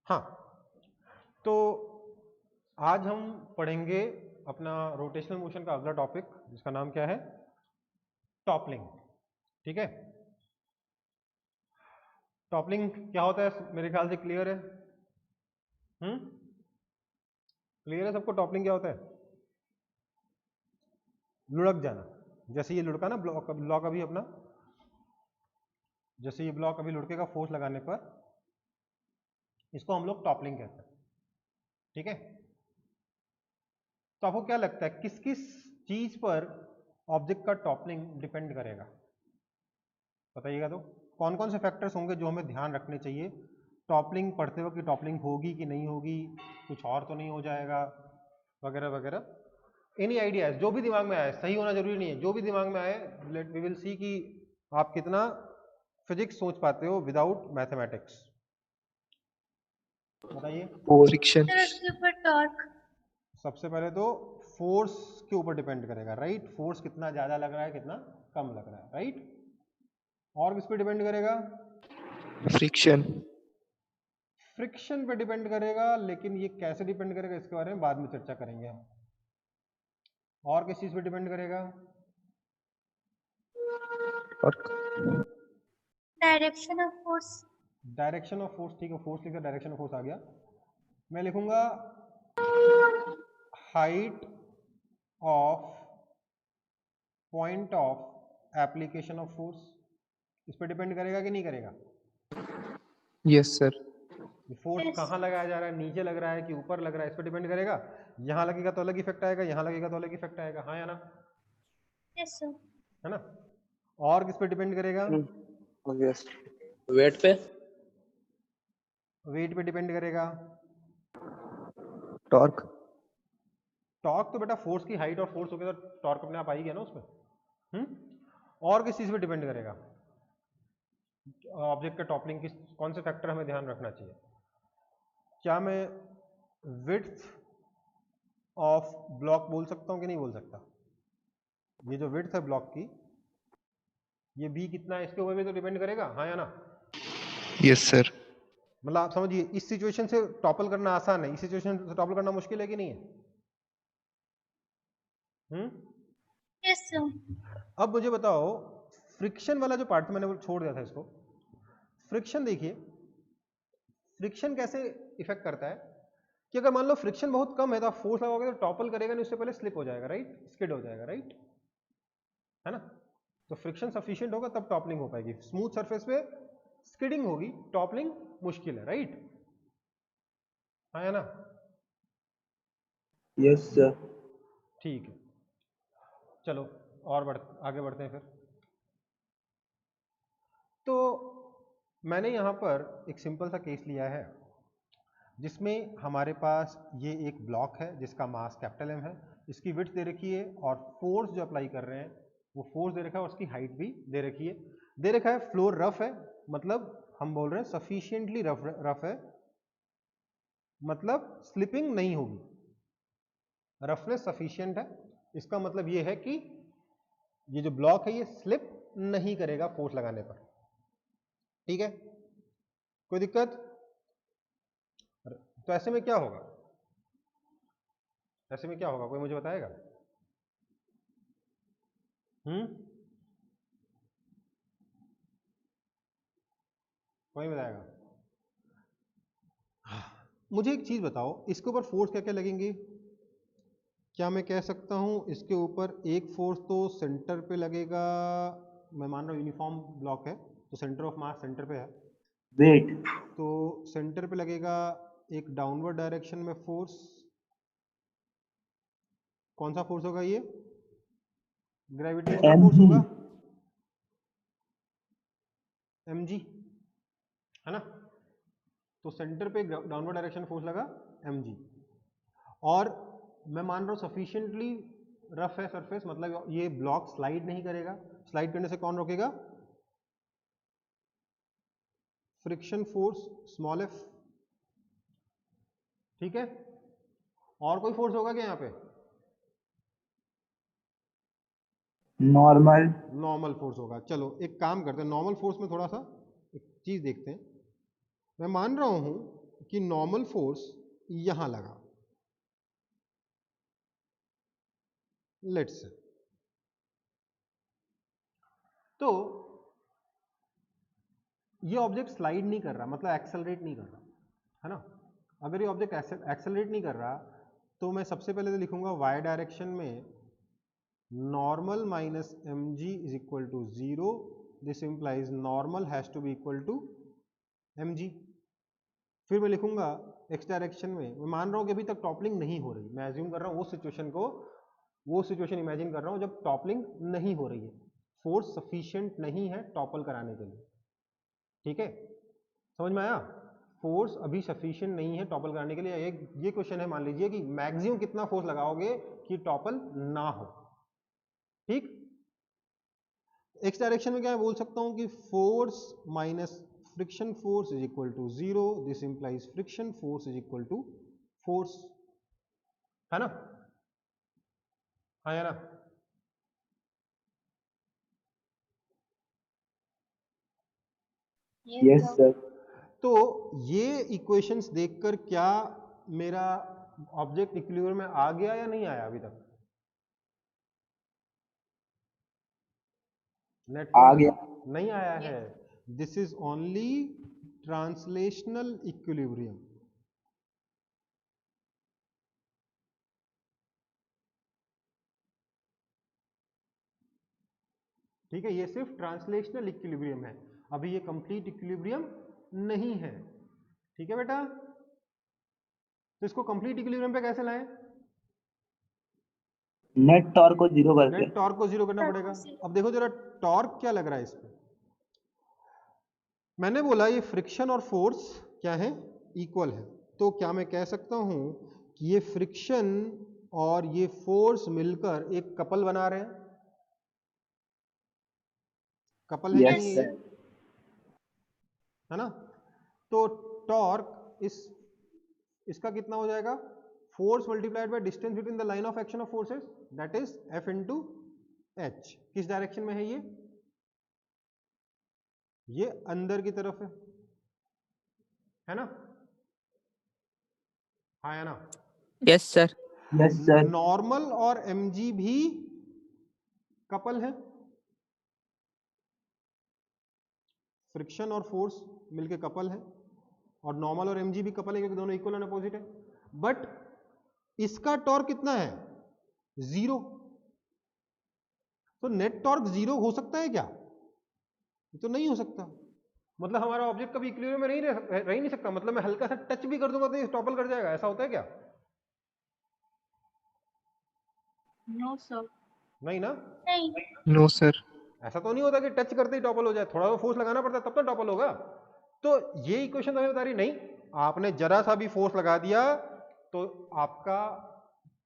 हाँ, तो आज हम पढ़ेंगे अपना रोटेशनल मोशन का अगला टॉपिक, जिसका नाम क्या है? टॉपलिंग। ठीक है, टॉपलिंग क्या होता है? मेरे ख्याल से क्लियर है। क्लियर है सबको टॉपलिंग क्या होता है? लुढ़क जाना। जैसे ये लुढ़का ना ब्लॉक अभी अपना, जैसे ये ब्लॉक अभी लुढ़केगा फोर्स लगाने पर, इसको हम लोग टॉपलिंग कहते हैं। ठीक है, तो आपको क्या लगता है किस किस चीज पर ऑब्जेक्ट का टॉपलिंग डिपेंड करेगा? बताइएगा तो कौन कौन से फैक्टर्स होंगे जो हमें ध्यान रखने चाहिए टॉपलिंग पढ़ते वक्त कि टॉपलिंग होगी कि नहीं होगी, कुछ और तो नहीं हो जाएगा, वगैरह वगैरह। एनी आइडियाज जो भी दिमाग में आए, सही होना जरूरी नहीं है, जो भी दिमाग में आए, लेट वी विल सी कि आप कितना फिजिक्स सोच पाते हो विदाउट मैथमेटिक्स। बताइए। फ्रिक्शन। टॉर्क। सबसे पहले तो फोर्स के ऊपर डिपेंड करेगा, राइट? फोर्स कितना ज्यादा लग रहा है, कितना कम लग रहा है, राइट? और किस पे डिपेंड करेगा? फ्रिक्शन। फ्रिक्शन पे डिपेंड करेगा, लेकिन ये कैसे डिपेंड करेगा इसके बारे में बाद में चर्चा करेंगे हम। और किस चीज पे डिपेंड करेगा? Direction of force. Direction of force. ठीक है, फोर्स लिखा, डायरेक्शन ऑफ फोर्स आ गया। मैं लिखूंगा height of point of application of force. इस पे डिपेंड करेगा कि नहीं करेगा? Yes sir. फोर्स कहाँ लगाया जा रहा है, नीचे लग रहा है कि ऊपर लग रहा है, इस पे डिपेंड करेगा। यहाँ लगेगा तो अलग इफेक्ट आएगा, यहाँ लगेगा तो अलग इफेक्ट आएगा, हाँ या ना? Yes sir. है ना? और किस पे डिपेंड करेगा? यस। वेट पे। वेट पे डिपेंड करेगा। टॉर्क। टॉर्क तो बेटा फोर्स की हाइट और फोर्स हो गया तो टॉर्क अपने आप आ ही गया ना उसमें। और किस चीज पे डिपेंड करेगा ऑब्जेक्ट का टॉपलिंग? किस कौन से फैक्टर हमें ध्यान रखना चाहिए? क्या मैं विड्थ ऑफ ब्लॉक बोल सकता हूं कि नहीं बोल सकता? ये जो विड्थ है ब्लॉक की, ये बी कितना है, इसके ऊपर भी तो डिपेंड करेगा, हाँ या ना? Yes sir. मतलब आप समझिए, इस सिचुएशन से टॉपल करना आसान है, इस सिचुएशन से टॉपल करना मुश्किल है कि नहीं है? Yes sir. अब मुझे बताओ, फ्रिक्शन वाला जो पार्ट था मैंने वो छोड़ दिया था इसको। फ्रिक्शन देखिए, फ्रिक्शन कैसे इफेक्ट करता है कि अगर मान लो फ्रिक्शन बहुत कम है तो आप फोर्स लगाओगे तो टॉपल करेगा नहीं, उससे पहले स्लिप हो जाएगा, राइट? स्किड हो जाएगा, राइट? है ना? तो फ्रिक्शन सफिशिएंट होगा तब टॉपलिंग हो पाएगी। स्मूथ सरफेस पे स्किडिंग होगी, टॉपलिंग मुश्किल है, राइट? हाँ या ना? Yes sir. ठीक है, चलो और आगे बढ़ते हैं फिर। तो मैंने यहां पर एक सिंपल सा केस लिया है जिसमें हमारे पास ये एक ब्लॉक है जिसका मास कैपिटल एम है, इसकी विड्थ दे रखी है और फोर्स जो अप्लाई कर रहे हैं वो फोर्स दे रखा है और उसकी हाइट भी दे रखी है। दे रखा है फ्लोर रफ है, मतलब हम बोल रहे हैं सफिशिएंटली रफ है, मतलब स्लिपिंग नहीं होगी, रफनेस सफिशिएंट है। इसका मतलब ये है कि ये जो ब्लॉक है ये स्लिप नहीं करेगा फोर्स लगाने पर। ठीक है, कोई दिक्कत? तो ऐसे में क्या होगा? ऐसे में क्या होगा, कोई मुझे बताएगा? कोई बताएगा? मुझे एक चीज बताओ, इसके ऊपर फोर्स क्या क्या लगेंगे? क्या मैं कह सकता हूं इसके ऊपर एक फोर्स तो सेंटर पे लगेगा? मैं मान रहा हूं यूनिफॉर्म ब्लॉक है तो सेंटर ऑफ मास सेंटर पे है, वेट। तो सेंटर पे लगेगा एक डाउनवर्ड डायरेक्शन में फोर्स। कौन सा फोर्स होगा ये? ग्रेविटेशनल फोर्स होगा, mg, है ना? तो सेंटर पे डाउनवर्ड डायरेक्शन फोर्स लगा mg, और मैं मान रहा हूं सफिशिएंटली रफ है सरफेस, मतलब ये ब्लॉक स्लाइड नहीं करेगा। स्लाइड करने से कौन रोकेगा? Friction force small F. ठीक है, और कोई फोर्स होगा क्या यहाँ पे? नॉर्मल। नॉर्मल फोर्स होगा। चलो एक काम करते हैं, नॉर्मल फोर्स में थोड़ा सा एक चीज देखते हैं। मैं मान रहा हूं कि नॉर्मल फोर्स यहां लगा, लेट्स से, तो ये ऑब्जेक्ट स्लाइड नहीं कर रहा, मतलब एक्सेलरेट नहीं कर रहा, है ना। अगर ये ऑब्जेक्ट एक्सेलरेट नहीं कर रहा तो मैं सबसे पहले तो लिखूंगा वाई डायरेक्शन में normal minus M G is equal to 0, this implies normal has to be equal to M G. फिर मैं लिखूंगा एक्स डायरेक्शन में, मैं मान रहा हूं कि अभी तक टॉपलिंग नहीं हो रही, मैं एज्यूम कर रहा हूं वो सिचुएशन इमेजिन कर रहा हूं जब टॉपलिंग नहीं हो रही है, फोर्स सफिशिएंट नहीं है टॉपल कराने के लिए, ठीक है, समझ में आया। फोर्स अभी सफिशिएंट नहीं है टॉपल कराने के लिए। ये क्वेश्चन है, मान लीजिए कि मैक्सिमम कितना फोर्स लगाओगे कि टॉपल ना हो, ठीक। एक्स डायरेक्शन में क्या बोल सकता हूं कि force minus friction force is equal to 0, this implies friction force is equal to force, है ना, हाँ या ना। Yes, sir. तो ये इक्वेशंस देखकर क्या मेरा ऑब्जेक्ट इक्विलिब्रियम में आ गया या नहीं आया अभी तक? नेट आ फोर्स गया। नहीं आया है, this is only translational equilibrium. ठीक है, ये सिर्फ ट्रांसलेशनल इक्विलिब्रियम है, अभी ये कंप्लीट इक्विलिब्रियम नहीं है, ठीक है बेटा। तो इसको कंप्लीट इक्विलिब्रियम पे कैसे लाएं? नेट टॉर्क को 0 करके। नेट टॉर्क को 0 करना पड़ेगा। अब देखो जरा टॉर्क क्या लग रहा है इस पे, मैंने बोला ये फ्रिक्शन और फोर्स क्या है, इक्वल है, तो क्या मैं कह सकता हूं कि ये फ्रिक्शन और ये फोर्स मिलकर एक कपल बना रहे हैं, कपल है कि Yes, नहीं sir. है, है ना। तो टॉर्क इसका कितना हो जाएगा, force multiplied by distance between the line of action of forces, that is F into H. किस डायरेक्शन में है ये अंदर की तरफ है ना, हाँ है ना। Yes, sir. Yes, sir. Normal और mg भी कपल है, फ्रिक्शन और फोर्स मिलके कपल है, और नॉर्मल और mg भी कपल है क्योंकि दोनों इक्वल एंड अपोजिट है। बट इसका टॉर्क कितना है, 0। तो नेट टॉर्क 0 हो सकता है क्या, ये तो नहीं हो सकता, मतलब हमारा ऑब्जेक्ट कभी इक्विलिब्रियम में नहीं रह ही नहीं सकता, मतलब मैं हल्का सा टच भी कर दूंगा तो ये टॉपल कर जाएगा, ऐसा होता है क्या? No sir. नहीं ना, नहीं। No, sir. ऐसा तो नहीं होता कि टच करते ही टॉपल हो जाए, थोड़ा तो फोर्स लगाना पड़ता है तब तो टॉपल होगा। तो ये इक्वेशन हमें बता रही नहीं, आपने जरा सा भी फोर्स लगा दिया तो आपका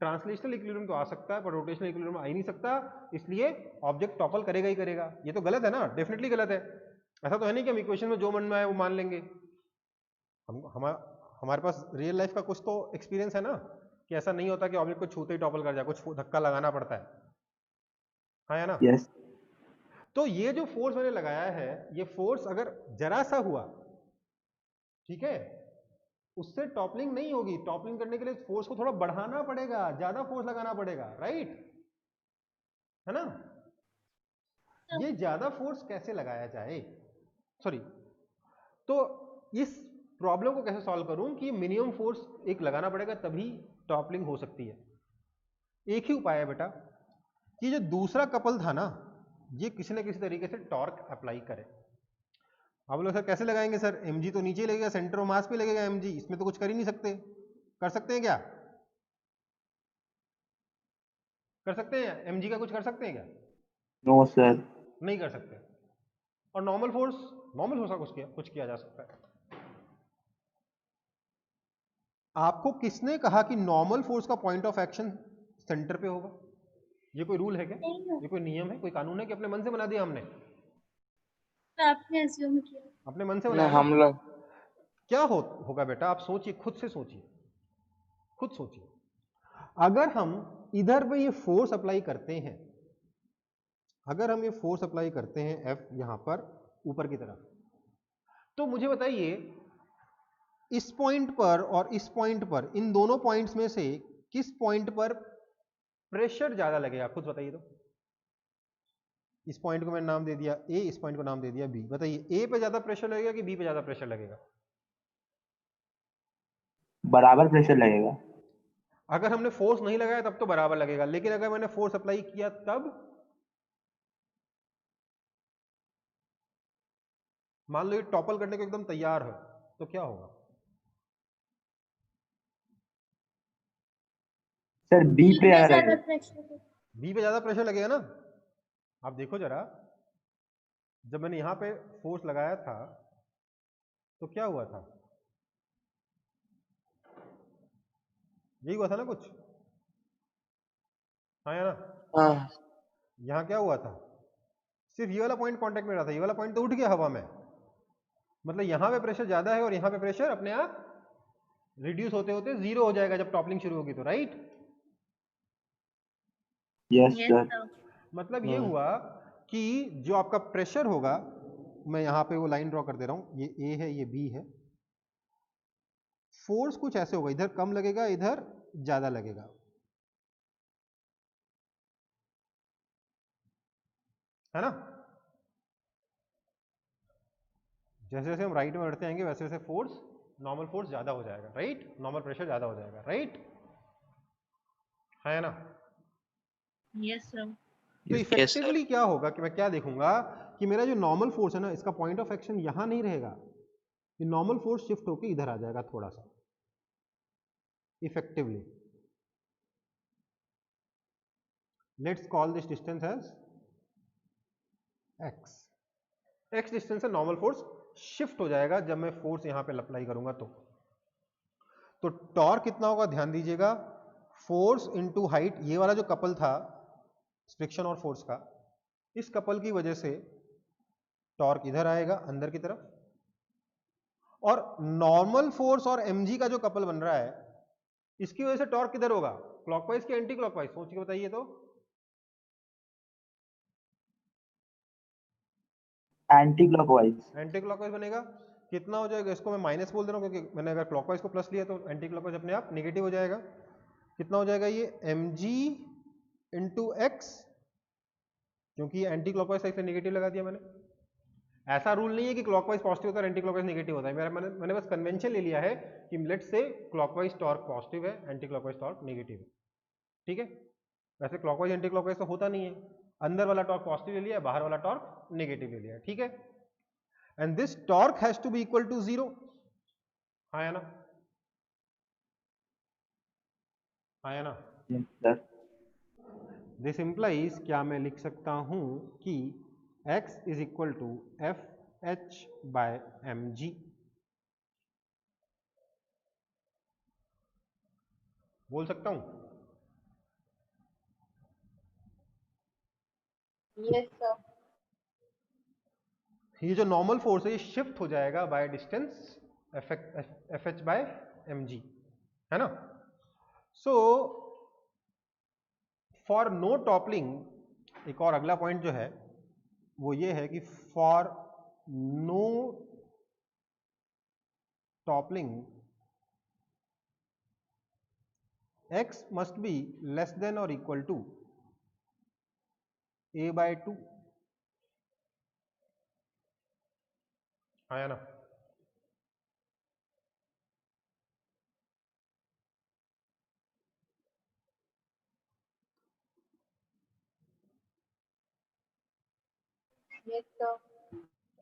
ट्रांसलेशनल इक्विलिब्रियम तो आ सकता है पर रोटेशनल इक्विलिब्रियम आ ही नहीं सकता, इसलिए ऑब्जेक्ट टॉपल करेगा ही करेगा। ये तो गलत है ना, डेफिनेटली गलत है। ऐसा तो है नहीं कि हम इक्वेशन में जो मन में आए वो मान लेंगे, हमारे पास रियल लाइफ का कुछ तो एक्सपीरियंस है ना, कि ऐसा नहीं होता कि ऑब्जेक्ट को छूते ही टॉपल कर जाए, कुछ धक्का लगाना पड़ता है, हाँ या ना। Yes. तो ये जो फोर्स मैंने लगाया है, ये फोर्स अगर जरा सा हुआ, ठीक है, उससे टॉपलिंग नहीं होगी, टॉपलिंग करने के लिए फोर्स को थोड़ा बढ़ाना पड़ेगा, ज्यादा फोर्स लगाना पड़ेगा, राइट, है ना। ये ज्यादा फोर्स कैसे लगाया जाए, सॉरी, तो इस प्रॉब्लम को कैसे सॉल्व करूं कि मिनिमम फोर्स एक लगाना पड़ेगा तभी टॉपलिंग हो सकती है। एक ही उपाय है बेटा कि जो दूसरा कपल था ना, ये किसी न किसी तरीके से टॉर्क अप्लाई करे। आप लोग सर कैसे लगाएंगे, सर mg तो नीचे लगेगा, सेंटर ऑफ मास पे लगेगा mg, इसमें तो कुछ कर ही नहीं सकते, कर सकते हैं क्या, कर सकते हैं mg का कुछ कर सकते हैं क्या? No, sir. नहीं कर सकते। और नॉर्मल फोर्स कुछ किया जा सकता है। आपको किसने कहा कि नॉर्मल फोर्स का पॉइंट ऑफ एक्शन सेंटर पे होगा? ये कोई रूल है क्या, ये कोई नियम है, कोई कानून है कि अपने मन से बना दिया हमने? आपने अज्यूम किया, अपने मन से नहीं, बनाया हम ना? लोग। क्या होगा बेटा, आप सोचिए, खुद से सोचिए, खुद सोचिए। अगर हम इधर पे ये फोर्स अप्लाई करते हैं, अगर हम ये फोर्स अप्लाई करते हैं F यहां पर ऊपर की तरफ, तो मुझे बताइए इस पॉइंट पर और इस पॉइंट पर, इन दोनों पॉइंट्स में से किस पॉइंट पर प्रेशर ज्यादा लगेगा, खुद बताइए तो। इस पॉइंट को मैंने नाम दे दिया ए, इस पॉइंट को नाम दे दिया बी। बताइए ए पे ज्यादा प्रेशर लगेगा कि बी पे ज्यादा प्रेशर लगेगा? बराबर प्रेशर लगेगा। अगर हमने फोर्स नहीं लगाया तब तो बराबर लगेगा, लेकिन अगर मैंने फोर्स अप्लाई किया तब, मान लो ये टॉपल करने को एकदम तैयार है, तो क्या होगा? सर बी पे ज्यादा ज्यादा लगेगा। प्रेशर। बी पे ज्यादा प्रेशर लगेगा ना। आप देखो जरा, जब मैंने यहां पे फोर्स लगाया था तो क्या हुआ था? यही हुआ था ना कुछ, हाँ या ना? हाँ यहां क्या हुआ था? सिर्फ ये वाला पॉइंट कांटेक्ट में रहा था, ये वाला पॉइंट तो उठ गया हवा में। मतलब यहां पे प्रेशर ज्यादा है और यहां पे प्रेशर अपने आप रिड्यूस होते होते जीरो हो जाएगा जब टॉपलिंग शुरू होगी तो, right? Yes yes sir. Sir. मतलब ये हुआ कि जो आपका प्रेशर होगा, मैं यहां पे वो लाइन ड्रॉ कर दे रहा हूं, ये ए है ये बी है, फोर्स कुछ ऐसे होगा, इधर कम लगेगा इधर ज्यादा लगेगा, है ना? जैसे जैसे हम राइट में बढ़ते जाएंगे वैसे वैसे फोर्स, नॉर्मल फोर्स ज्यादा हो जाएगा, राइट? नॉर्मल प्रेशर ज्यादा हो जाएगा, राइट? है ना? Yes sir. तो इफेक्टिवली क्या होगा कि मैं क्या देखूंगा कि मेरा जो नॉर्मल फोर्स है ना, इसका पॉइंट ऑफ एक्शन यहां नहीं रहेगा, ये नॉर्मल फोर्स शिफ्ट होकर इधर आ जाएगा थोड़ा सा, effectively. Let's call this distance as X. X distance से नॉर्मल फोर्स शिफ्ट हो जाएगा जब मैं फोर्स यहां पे अप्लाई करूंगा तो टॉर्क कितना होगा ध्यान दीजिएगा, फोर्स इनटू हाइट। ये वाला जो कपल था फ्रिक्शन और फोर्स का, इस कपल की वजह से टॉर्क इधर आएगा अंदर की तरफ, और नॉर्मल फोर्स और mg का जो कपल बन रहा है इसकी वजह से टॉर्क किधर होगा, क्लॉकवाइज कि एंटी क्लॉकवाइज? सोच के बताइए तो। Anti clockwise. एंटी क्लॉकवाइज बनेगा। कितना हो जाएगा? इसको मैं माइनस बोल दे रहा हूं क्योंकि मैंने अगर क्लॉकवाइज को प्लस लिया तो एंटी क्लॉकवाइज अपने आप निगेटिव हो जाएगा। कितना हो जाएगा ये? mg इंटू एक्स, क्योंकि एंटी क्लॉकवाइज साइड से निगेटिव लगा दिया मैंने। ऐसा रूल नहीं है कि क्लॉकवाइज पॉजिटिव होता है एंटी क्लॉकवाइज नेगेटिव होता है, मैंने बस कन्वेंशन ले लिया है कि let's say clockwise torque positive है, एंटी क्लॉकवाइज टॉर्क नेगेटिव है, ठीक है? वैसे क्लॉकवाइज एंटी क्लॉकवाइज तो होता नहीं है, अंदर वाला टॉर्क पॉजिटिव ले लिया, बाहर वाला टॉर्क नेगेटिव ले लिया, ठीक है? And this torque has to be equal to zero, हाँ या ना? हाँ या ना? Yes sir. दिस इंप्लाइज, क्या मैं लिख सकता हूं कि x is equal to F H by M G. बोल सकता हूं? Yes sir. ये जो नॉर्मल फोर्स है ये शिफ्ट हो जाएगा by distance F H by M G, है ना? सो फॉर नो टॉपलिंग, एक और अगला पॉइंट जो है वो ये है कि for no toppling x must be less than or equal to a by 2, हाँ या ना? Yes sir.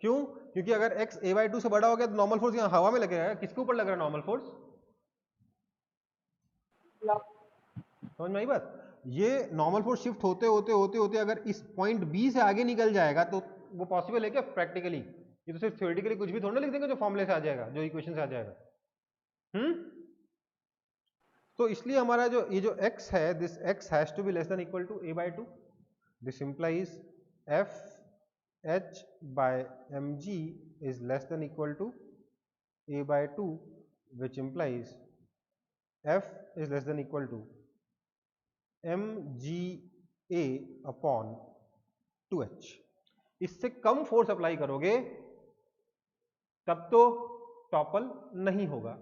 क्यों? क्योंकि अगर x a by 2 से बड़ा हो गया तो नॉर्मल फोर्स यहाँ हवा में लगेगा, किसके ऊपर लग रहा है नॉर्मल फोर्स? समझ में आई बात? ये नॉर्मल फोर्स शिफ्ट होते होते होते होते अगर इस पॉइंट बी से आगे निकल जाएगा तो वो पॉसिबल है क्या प्रैक्टिकली? ये तो सिर्फ थ्योरेटिकली कुछ भी थोड़ा ना लिख देंगे जो फॉर्मूले से आ जाएगा, जो इक्वेशन से आ जाएगा। तो इसलिए हमारा जो ये जो x है, this x has to be less than equal to a by 2। This implies f h by mg is less than equal to a by 2, which implies f is less than equal to mga upon 2h। इससे कम force apply करोगे तब तो topple नहीं होगा।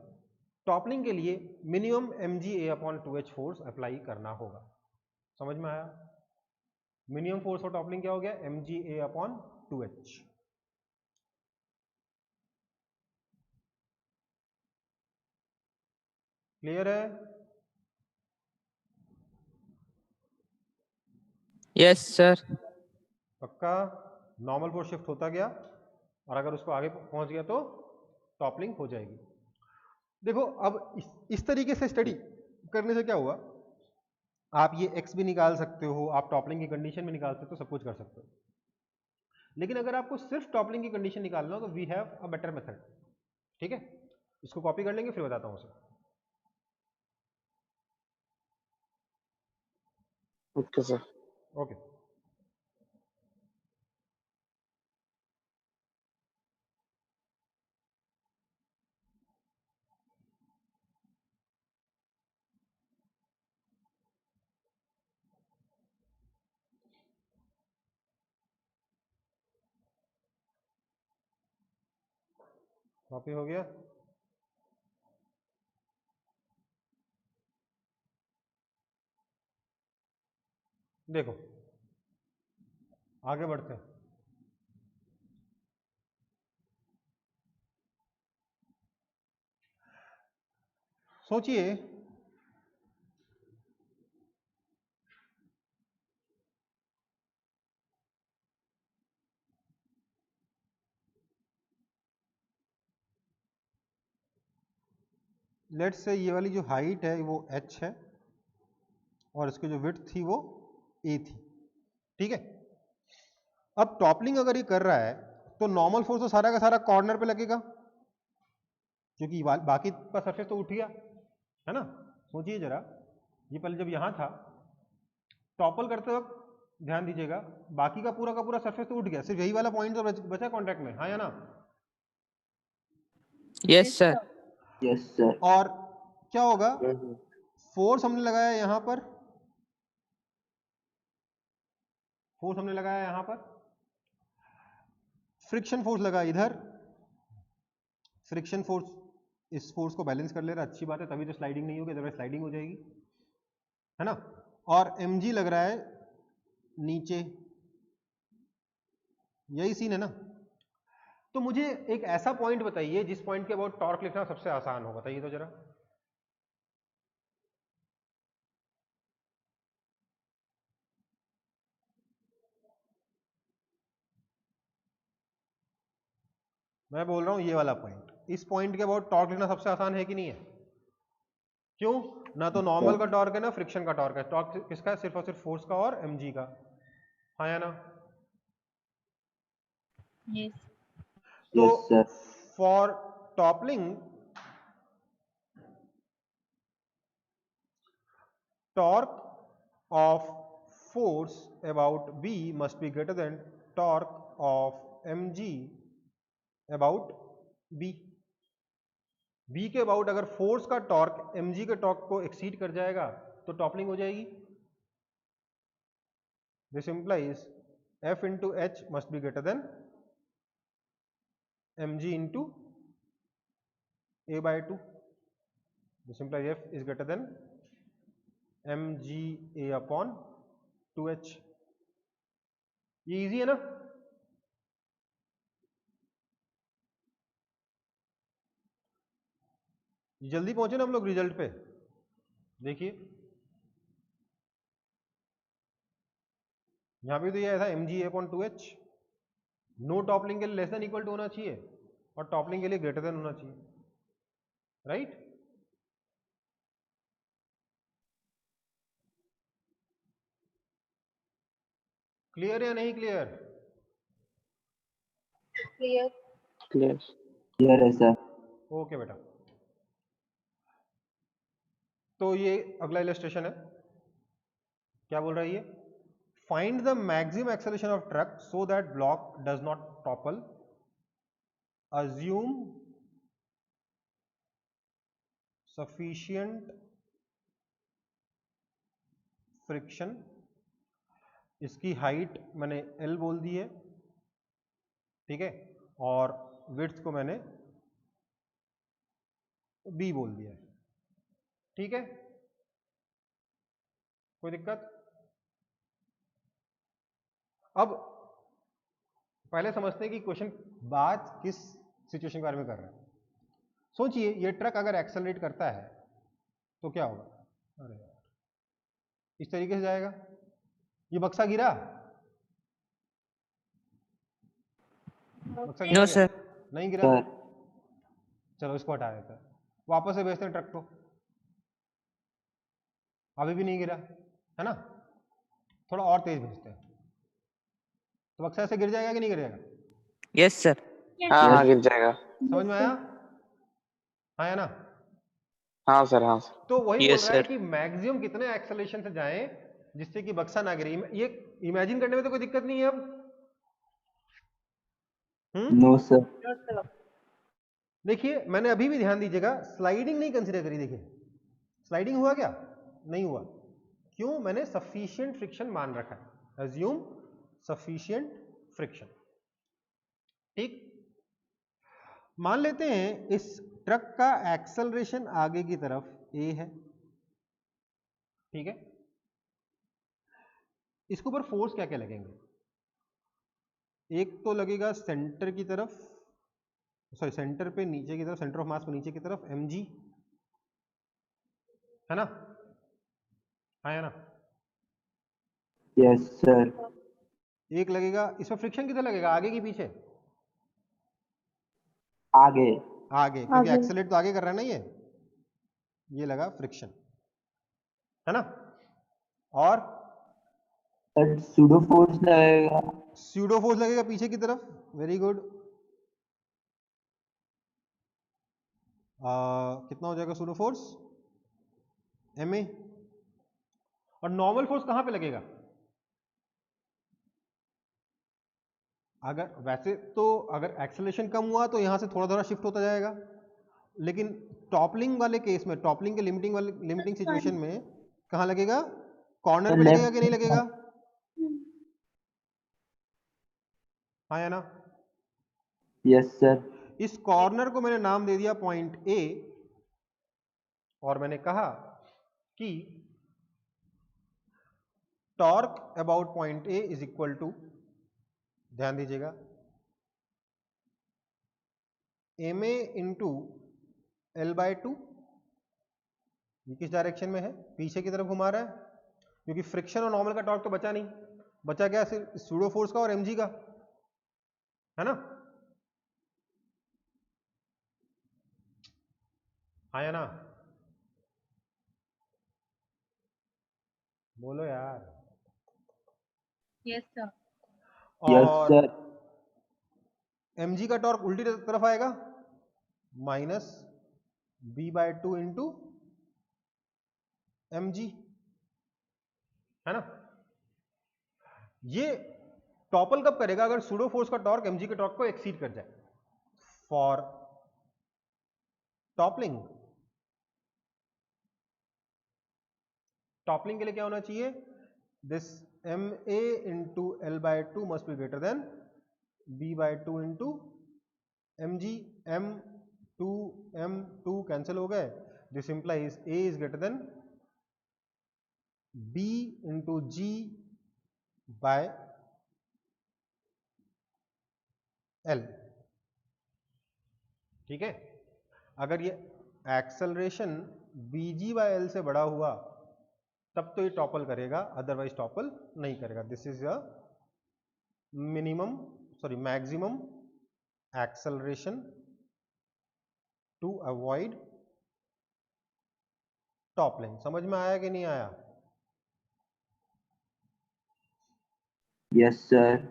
Toppling के लिए minimum mgA/2h force apply करना होगा। समझ में आया? मिनिमम फोर्स फॉर टॉपलिंग क्या हो गया? mgA/2h। क्लियर है? Yes sir. पक्का? नॉर्मल फोर्स शिफ्ट होता गया और अगर उसको आगे पहुंच गया तो टॉपलिंग हो जाएगी। देखो अब इस तरीके से स्टडी करने से क्या हुआ, आप ये x भी निकाल सकते हो, आप टॉपलिंग की कंडीशन भी निकाल सकते हो, सब कुछ कर सकते हो। लेकिन अगर आपको सिर्फ टॉपलिंग की कंडीशन निकालना हो तो we have a better method. ठीक है, इसको कॉपी कर लेंगे फिर बताता हूं उसे। Okay sir. ओके, कॉपी हो गया। देखो आगे बढ़ते हैं। सोचिए लेट्स से ये वाली जो हाइट है वो h है और इसकी जो विड्थ थी वो a थी। ठीक है, अब टॉपलिंग अगर ये कर रहा है तो नॉर्मल फोर्स तो सारा का सारा कॉर्नर पे लगेगा क्योंकि बाकी का सरफेस तो उठ गया है ना। सोचिए जरा, ये पहले जब यहां था टॉपल करते वक्त ध्यान दीजिएगा, बाकी का पूरा सरफेस तो उठ गया, सिर्फ यही वाला पॉइंट तो बचा कॉन्टैक्ट में, हाँ या ना? Yes sir. Yes sir. और क्या होगा, फोर्स हमने लगाया यहां पर, फोर्स हमने लगाया यहां पर, फ्रिक्शन फोर्स लगा इधर, फ्रिक्शन फोर्स इस फोर्स को बैलेंस कर ले रहा, अच्छी बात है, तभी तो स्लाइडिंग नहीं होगी, अदरवाइज स्लाइडिंग हो जाएगी, है ना। और mg लग रहा है नीचे, यही सीन है ना। तो मुझे एक ऐसा पॉइंट बताइए जिस पॉइंट के अबाउट टॉर्क लिखना सबसे आसान हो, बताइए तो जरा। मैं बोल रहा हूं ये वाला पॉइंट, इस पॉइंट के अबाउट टॉर्क लिखना सबसे आसान है कि नहीं है? क्यों? ना तो नॉर्मल का टॉर्क है ना फ्रिक्शन का टॉर्क है, टॉर्क किसका है? सिर्फ और सिर्फ फोर्स का और mg का, हाँ या ना? Yes. तो yes sir. For toppling torque of force about B must be greater than torque of mg about B। B के अबाउट अगर फोर्स का टॉर्क mg के टॉर्क को एक्सीड कर जाएगा तो टॉपलिंग हो जाएगी। This implies F into H must be greater than mg into A by 2। This implies F is greater than mg A upon 2h। ये इजी है ना? जल्दी पहुंचे ना हम लोग रिजल्ट पे। देखिए यहां पे तो ये था mg upon 2h, no toppling के लिए लेस देन इक्वल टू होना चाहिए और टॉपलिंग के लिए ग्रेटर देन होना चाहिए, राइट? क्लियर या नहीं क्लियर? Clear. क्लियर। क्लियर है सर। ओके बेटा, तो ये अगला इलस्ट्रेशन है, क्या बोल रहा है ये? Find the maximum acceleration of truck so that block does not topple, assume sufficient friction। इसकी हाइट मैंने L बोल दी है, ठीक है, और विड्थ को मैंने बी बोल दिया। ठीक है, कोई दिक्कत? अब पहले समझते हैं कि क्वेश्चन बात किस सिचुएशन के बारे में कर रहा है। सोचिए ये ट्रक अगर एक्सेलरेट करता है तो क्या होगा? अरे यार, इस तरीके से जाएगा। ये बक्सा गिरा, बक्सा गिरा No, क्या? sir. नहीं गिरा। सर चलो इसको हटा देते हैं, वापस से भेजते हैं ट्रक को। अभी भी नहीं गिरा है ना, थोड़ा और तेज भेजते हैं तो बक्सा ऐसे गिर जाएगा कि नहीं गिर जाएगा? Yes, sir. Yes, हाँ Yes. हाँ गिर जाएगा। समझ में आया? हाँ या ना? हाँ सर, हाँ सर। तो वही बोल Yes, रहा है sir. कि मैक्सिमम कितने एक्सेलरेशन से जाएं जिससे कि बक्सा ना गिरे। ये इमेजिन करने में तो कोई दिक्कत नहीं है अब। No sir. no, sir. देखिए मैंने अभी भी ध्यान दीजिएगा, स्लाइडिंग नहीं कंसीडर करी। देखिए स्लाइडिंग हुआ क्या? नहीं हुआ। क्यों? मैंने सफिशिएंट फ्रिक्शन मान रखा है, एज्यूम सफिशिएंट फ्रिक्शन। ठीक, मान लेते हैं इस ट्रक का एक्सेलरेशन आगे की तरफ ए है। ठीक है, इसके ऊपर फोर्स क्या क्या लगेंगे? एक तो लगेगा सेंटर की तरफ, सॉरी सेंटर पे नीचे की तरफ, सेंटर ऑफ मास पे नीचे की तरफ mg, है ना? हाँ है ना? Yes sir. एक लगेगा, इसमें फ्रिक्शन किधर लगेगा, आगे की पीछे? आगे। आगे, क्योंकि आगे। एक्सेलरेट तो आगे कर रहा है ना ये लगा फ्रिक्शन, है ना? और सर सूडो फोर्स लगेगा। स्यूडो फोर्स लगेगा पीछे की तरफ। Very good. कितना हो जाएगा सूडो फोर्स? ma। और नॉर्मल फोर्स कहां पे लगेगा? अगर वैसे तो अगर एक्सेलरेशन कम हुआ तो यहां से थोड़ा थोड़ा शिफ्ट होता जाएगा, लेकिन टॉपलिंग वाले केस में, टॉपलिंग के लिमिटिंग सिचुएशन में कहां लगेगा? कॉर्नर पे लगेगा कि नहीं लगेगा? हाँ या ना? Yes sir. इस कॉर्नर को मैंने नाम दे दिया पॉइंट ए, और मैंने कहा कि torque about point A is equal to, ध्यान दीजिएगा, M A into L by two. ये किस डायरेक्शन में है? पीछे की तरफ घुमा रहा है, क्योंकि फ्रिक्शन और नॉर्मल का टॉर्क तो बचा नहीं, बचा क्या? सिर्फ सूडो फोर्स का और mg का, है ना? हाँ या ना? बोलो यार। Yes, sir. यस और सर। mg का टॉर्क उल्टी तरफ आएगा, minus b bye two into mg, है ना? ये टॉपल कब करेगा? अगर सूडो फोर्स का टॉर्क mg के टॉर्क को एक्सीड कर जाए। फॉर टॉपलिंग, टॉपलिंग के लिए क्या होना चाहिए? This M A into L by two must be greater than B by two into M G. M two cancel हो गए, this implies A is greater than B into G by L. ठीक है, अगर ये acceleration B G by L से बड़ा हुआ तब तो ये टॉपल करेगा, अदरवाइज टॉपल नहीं करेगा। This is a minimum, sorry maximum acceleration to avoid toppling. समझ में आया कि नहीं आया? Yes sir.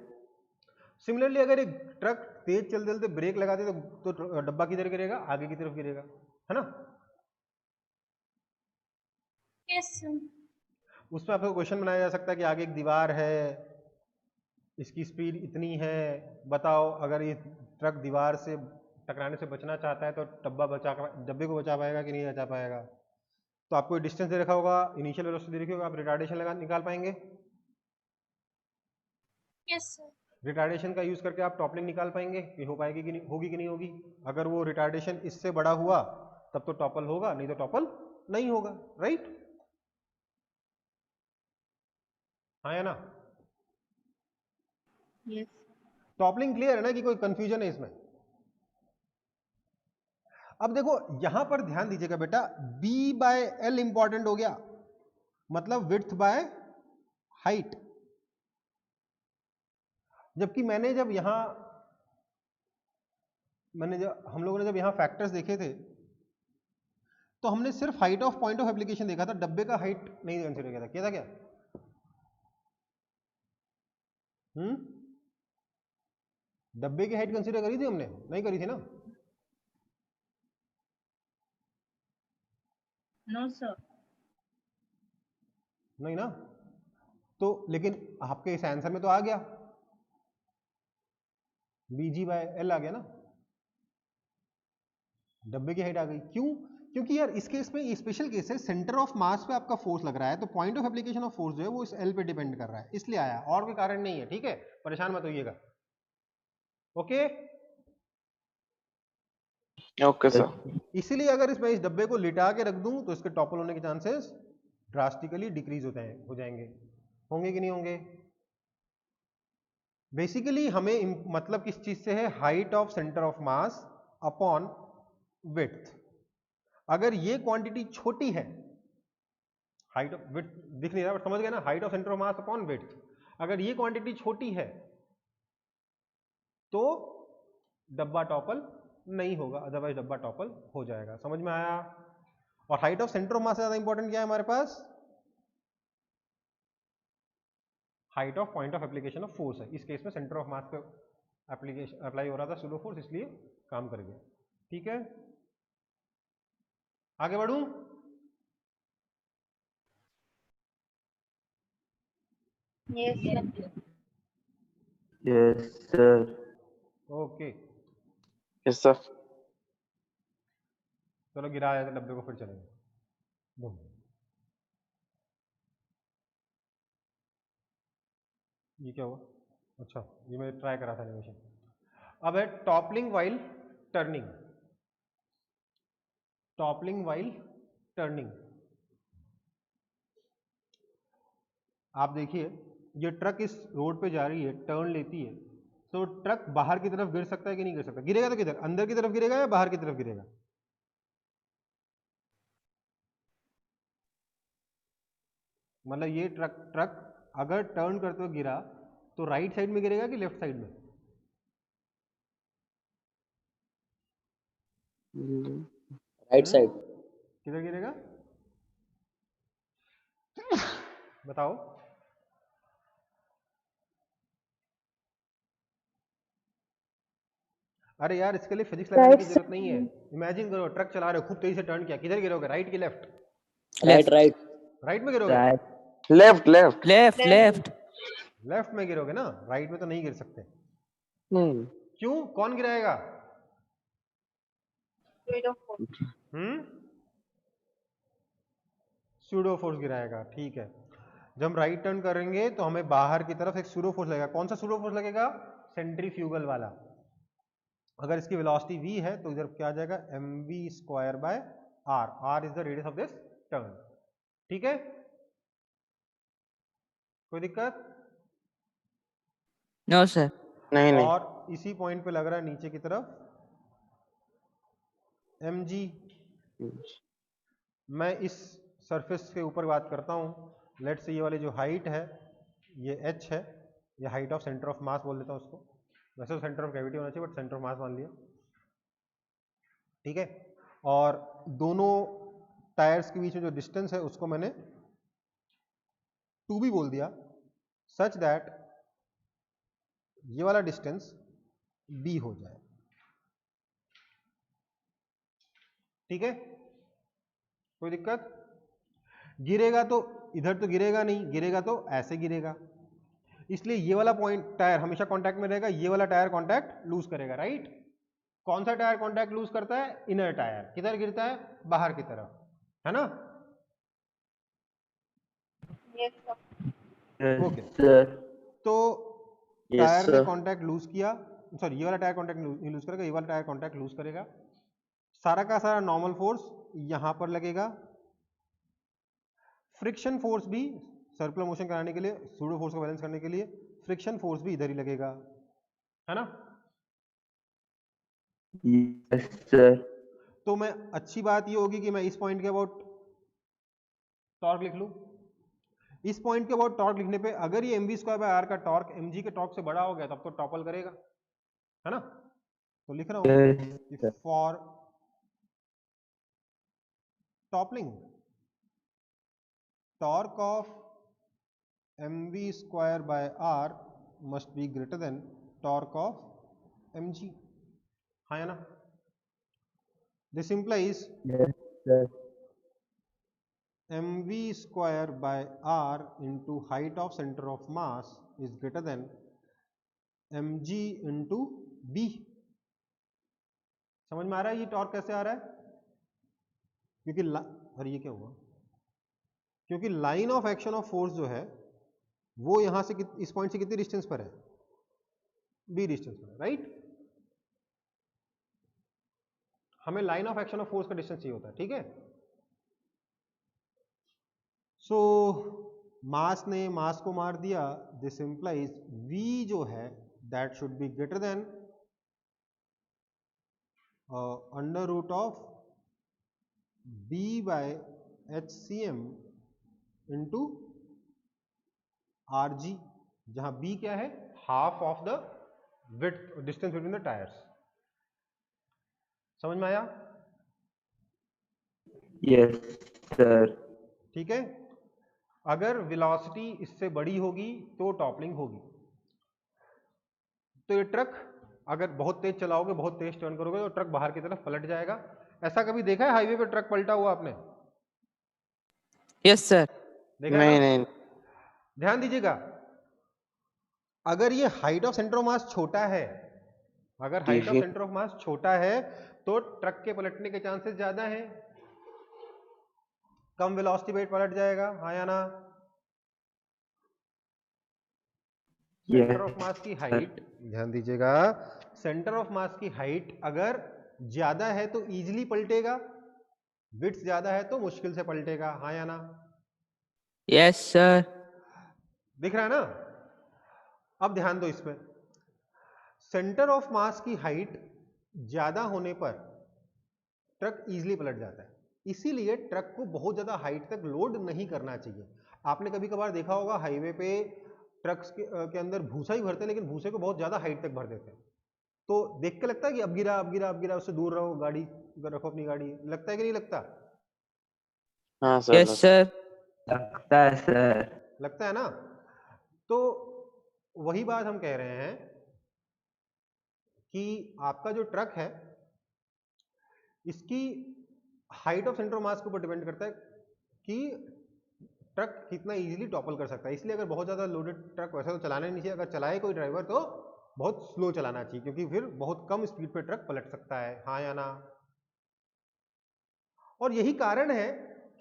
सिमिलरली अगर एक ट्रक तेज चलते चलते ब्रेक लगाते तो डब्बा किधर गिरेगा? आगे की तरफ गिरेगा, है ना? Yes, sir. उसमें आपको क्वेश्चन बनाया जा सकता है कि आगे एक दीवार है, इसकी स्पीड इतनी है, बताओ अगर ये ट्रक दीवार से टकराने से बचना चाहता है तो डब्बे को बचा पाएगा कि नहीं बचा पाएगा? तो आपको डिस्टेंस दे रखा होगा, इनिशियल वेलोसिटी दे रखी होगा, आप रिटार्डेशन लगा निकाल पाएंगे? Yes, sir. रिटार्डेशन का यूज करके आप टॉपलिंग निकाल पाएंगे कि हो पाएगी कि नहीं, होगी कि नहीं होगी? अगर वो रिटार्डेशन इससे बड़ा हुआ तब तो टॉपल होगा, नहीं तो टॉपल नहीं होगा, राइट? हाँ या ना? Yes. टॉपलिंग क्लियर है ना, कि कोई कंफ्यूजन है इसमें? अब देखो यहां पर ध्यान दीजिएगा बेटा, B बाय L इंपॉर्टेंट हो गया, मतलब विड्थ बाय हाइट। जबकि हम लोगों ने जब यहां फैक्टर्स देखे थे तो हमने सिर्फ height of point of application देखा था, डब्बे का हाइट नहीं कंसीडर किया था। क्या था क्या? डब्बे की हाइट कंसीडर करी थी हमने? नहीं करी थी ना? No, sir. नहीं ना? तो लेकिन आपके इस आंसर में तो आ गया, BG बाय L आ गया ना, डब्बे की हाइट आ गई। क्यों? क्योंकि यार इस केस में ये स्पेशल केस है, सेंटर ऑफ मास पे आपका फोर्स लग रहा है, तो point of application of force जो है वो इस L पे डिपेंड कर रहा है, इसलिए आया, और कोई कारण नहीं है, ठीक है? परेशान मत होइएगा। ओके? Okay sir. इसीलिए अगर इसमें इस डब्बे को लिटा के रख दूं तो इसके टॉपल होने के चांसेस ड्रास्टिकली डिक्रीज हो जाएंगे। होंगे कि नहीं होंगे? बेसिकली हमें मतलब किस चीज से है? Height of centre of mass upon width. अगर ये क्वांटिटी छोटी है, हाइट ऑफ विड्थ दिख नहीं रहा बट समझ गए ना, height of centre of mass upon width, अगर ये क्वांटिटी छोटी है तो डब्बा टॉपल नहीं होगा, अदरवाइज डब्बा टॉपल हो जाएगा। समझ में आया? और height of centre of mass से ज्यादा इंपॉर्टेंट क्या है हमारे पास? Height of point of application of force है। इस केस में सेंटर ऑफ मास पे एप्लीकेशन अप्लाई हो रहा था सूडो फोर्स, इसलिए काम कर गया। ठीक है, आगे बढ़ूं? Yes, sir. Yes, sir. Okay, yes sir. चलो गिरा है डब्बे को, फिर चलेंगे। बूम। ये क्या हुआ? अच्छा, ये मैं ट्राई करा था एनिमेशन। अब है toppling while turning. Toppling while turning, आप देखिए ये ट्रक इस रोड पे जा रही है, टर्न लेती है, तो ट्रक बाहर की तरफ गिर सकता है कि नहीं गिर सकता? गिरेगा तो किधर? अंदर की तरफ गिरेगा या बाहर की तरफ गिरेगा? मतलब ये ट्रक अगर टर्न करते हुए गिरा तो राइट साइड में गिरेगा कि लेफ्ट साइड में? Right side. किधर गिरेगा बताओ? अरे यार इसके लिए फिजिक्स लगाने की जरूरत नहीं है। इमेजिन करो ट्रक चला रहे हो, खूब तेजी से टर्न किया, किधर गिरोगे? राइट की लेफ्ट? राइट राइट राइट में गिरोगे? Right. Left left left left left में गिरोगे ना, राइट में तो नहीं गिर सकते। हम्म क्यों? कौन गिराएगा? Pseudo force. सूडो फोर्स गिराएगा। ठीक है, जब हम राइट टर्न करेंगे तो हमें बाहर की तरफ एक सूडो फोर्स लगेगा। कौन सा सूडो फोर्स लगेगा? सेंट्रीफ्यूगल वाला। अगर इसकी वेलोसिटी v है तो इधर क्या आ जाएगा? mv square by r। r is the radius of this turn. ठीक है, कोई दिक्कत? नो सर नहीं नहीं और इसी पॉइंट पे लग रहा है नीचे की तरफ mg। मैं इस सरफेस के ऊपर बात करता हूं। लेट्स से ये वाली जो हाइट है ये h है, ये हाइट ऑफ सेंटर ऑफ मास बोल देता हूं उसको। वैसे तो सेंटर ऑफ ग्रेविटी होना चाहिए बट सेंटर ऑफ मास मान लिया। ठीक है, और दोनों टायर्स के बीच में जो डिस्टेंस है उसको मैंने 2b बोल दिया, सच दैट ये वाला डिस्टेंस b हो जाए। ठीक है, कोई दिक्कत? गिरेगा तो इधर तो गिरेगा नहीं, गिरेगा तो ऐसे गिरेगा, इसलिए ये वाला पॉइंट टायर हमेशा कांटेक्ट में रहेगा, ये वाला टायर कांटेक्ट लूज करेगा। राइट? कौन सा टायर कांटेक्ट लूज करता है? Inner tyre. किधर गिरता है? बाहर की तरफ, है ना? Yes, sir. Yes, okay, sir. तो यस टायर ने सर। कांटेक्ट लूज किया, सॉरी ये वाला टायर कांटेक्ट नहीं लूज करेगा, ये वाला टायर कांटेक्ट लूज करेगा। सारा का सारा नॉर्मल फोर्स यहां पर लगेगा। फ्रिक्शन फोर्स भी सर्कुलर मोशन कराने के लिए, सूडो फोर्स को बैलेंस करने के लिए फ्रिक्शन फोर्स भी इधर ही लगेगा, है ना। Yes, sir. तो मैं अच्छी बात ये होगी कि मैं इस पॉइंट के अबाउट टॉर्क लिख लूं। इस पॉइंट के अबाउट टॉर्क लिखने पे अगर ये mv²/r का टॉर्क mg के टॉर्क से बड़ा हो गया तब तो टॉपल करेगा, है ना। तो लिख रहा हूं Yes, sir. For toppling torque of mv²/r must be greater then torque of mg, हाँ या ना। This implies Yes, sir. mv²/r into height of center of mass is greater than mg into b। समझ में आ रहा है ये torque कैसे आ रहा है? क्योंकि अरे ये क्या हुआ, क्योंकि line of action of force जो है वो यहां से इस पॉइंट से कितनी डिस्टेंस पर है, b डिस्टेंस पर है, राइट। हमें line of action of force का डिस्टेंस चाहिए होता है, ठीक है। सो मास ने मास को मार दिया, दिस इंप्लाइज v जो है that should be greater than under root of b/hcm into rg, जहां b क्या है, half of the width distance between the tyres. समझ में आया? Yes, sir. ठीक है। अगर वेलोसिटी इससे बड़ी होगी तो टॉपलिंग होगी। तो ये ट्रक अगर बहुत तेज चलाओगे, बहुत तेज टर्न करोगे तो ट्रक बाहर की तरफ पलट जाएगा। ऐसा कभी देखा है हाईवे पे ट्रक पलटा हुआ आपने? Yes, sir. देखा है नहीं ना? नहीं ध्यान दीजिएगा, अगर ये हाइट ऑफ सेंटर ऑफ मास छोटा है, अगर हाइट ऑफ सेंटर ऑफ मास छोटा है तो ट्रक के पलटने के चांसेस ज्यादा हैं, कम वेलोसिटी पे पलट जाएगा, हाँ या ना। सेंटर ऑफ मास की हाइट, ध्यान दीजिएगा, सेंटर ऑफ मास की हाइट अगर ज्यादा है तो इजीली पलटेगा, विड्थ ज्यादा है तो मुश्किल से पलटेगा, हाँ या ना। Yes, sir. दिख रहा है ना? अब ध्यान दो इसमें, सेंटर ऑफ मास की हाइट ज्यादा होने पर ट्रक इजीली पलट जाता है, इसीलिए ट्रक को बहुत ज्यादा हाइट तक लोड नहीं करना चाहिए। आपने कभी कभार देखा होगा हाईवे पे ट्रक्स के अंदर भूसा ही भरते हैं, लेकिन भूसे को बहुत ज्यादा हाइट तक भर देते हैं, तो देख के लगता है कि अब गिरा अब गिरा अब गिरा, उससे दूर रहो, गाड़ी रखो अपनी गाड़ी, लगता है कि नहीं लगता? हाँ सर Yes, sir. लगता है सर। लगता है ना। तो वही बात हम कह रहे हैं कि आपका जो ट्रक है इसकी हाइट ऑफ सेंटर ऑफ मास के ऊपर डिपेंड करता है कि ट्रक कितना इजीली टॉपल कर सकता है। इसलिए अगर बहुत ज्यादा लोडेड ट्रक वैसा तो चलाना नहीं चाहिए, अगर चलाए कोई ड्राइवर तो बहुत स्लो चलाना चाहिए, क्योंकि फिर बहुत कम स्पीड पे ट्रक पलट सकता है, हाँ या ना। और यही कारण है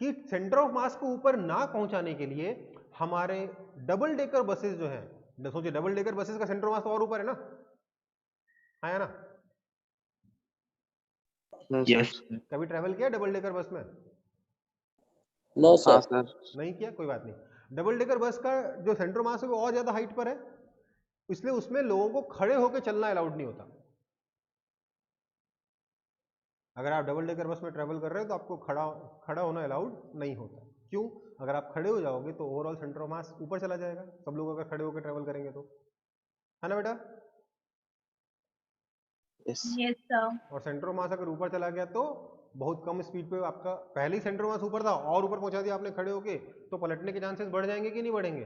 कि सेंटर ऑफ मास को ऊपर ना पहुंचाने के लिए हमारे डबल डेकर बसेस जो है, सोचिए डबल डेकर बसेस का सेंटर ऑफ मास तो और ऊपर है ना, हाँ या ना। Yes, कभी ट्रैवल किया डबल डेकर बस में? No, sir. हाँ सर नहीं किया, कोई बात नहीं। डबल डेकर बस का जो सेंटर मास है वो और ज्यादा हाइट पर है, इसलिए उसमें लोगों को खड़े होकर चलना अलाउड नहीं होता। अगर आप डबल डेकर बस में ट्रैवल कर रहे हो तो आपको खड़ा होना अलाउड नहीं होता। क्यों? अगर आप खड़े हो जाओगे तो ओवरऑल सेंटर ऑफ मास ऊपर चला जाएगा, सब लोग अगर खड़े होकर ट्रैवल करेंगे तो, है ना बेटा। Yes Yes, sir. और सेंटर ऑफ मास अगर ऊपर चला गया तो बहुत कम स्पीड पे, आपका पहले ही सेंटर ऑफ मास ऊपर था और ऊपर पहुंचा दिया आपने खड़े होके, तो पलटने के चांसेस बढ़ जाएंगे कि नहीं बढ़ेंगे?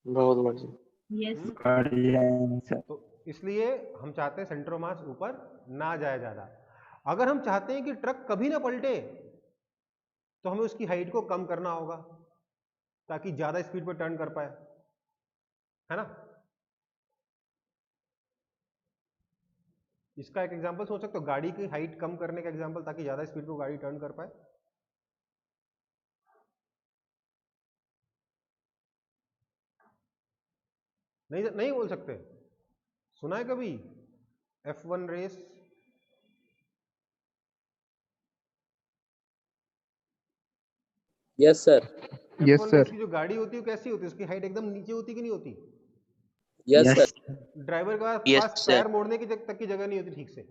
बहुत बढ़िया Yes. बढ़ जाएंगे सर। तो इसलिए हम चाहते हैं सेंटर ऑफ मास ऊपर ना जाए ज्यादा। अगर हम चाहते हैं कि ट्रक कभी ना पलटे तो हमें उसकी हाइट को कम करना होगा ताकि ज्यादा स्पीड पर टर्न कर पाए, है ना। इसका एक एग्जांपल सोच सकते हो, गाड़ी की हाइट कम करने का एग्जांपल, ताकि ज्यादा स्पीड पर गाड़ी टर्न कर पाए। नहीं नहीं बोल सकते? सुना है कभी F1 race? Yes, sir. Yes, F1 sir. Race की जो गाड़ी होती है वो कैसी होती है, उसकी हाइट एकदम नीचे होती कि नहीं होती? Yes, Yes. sir. ड्राइवर के Yes, पास sir. पैर मोड़ने की तक की जगह नहीं होती ठीक से,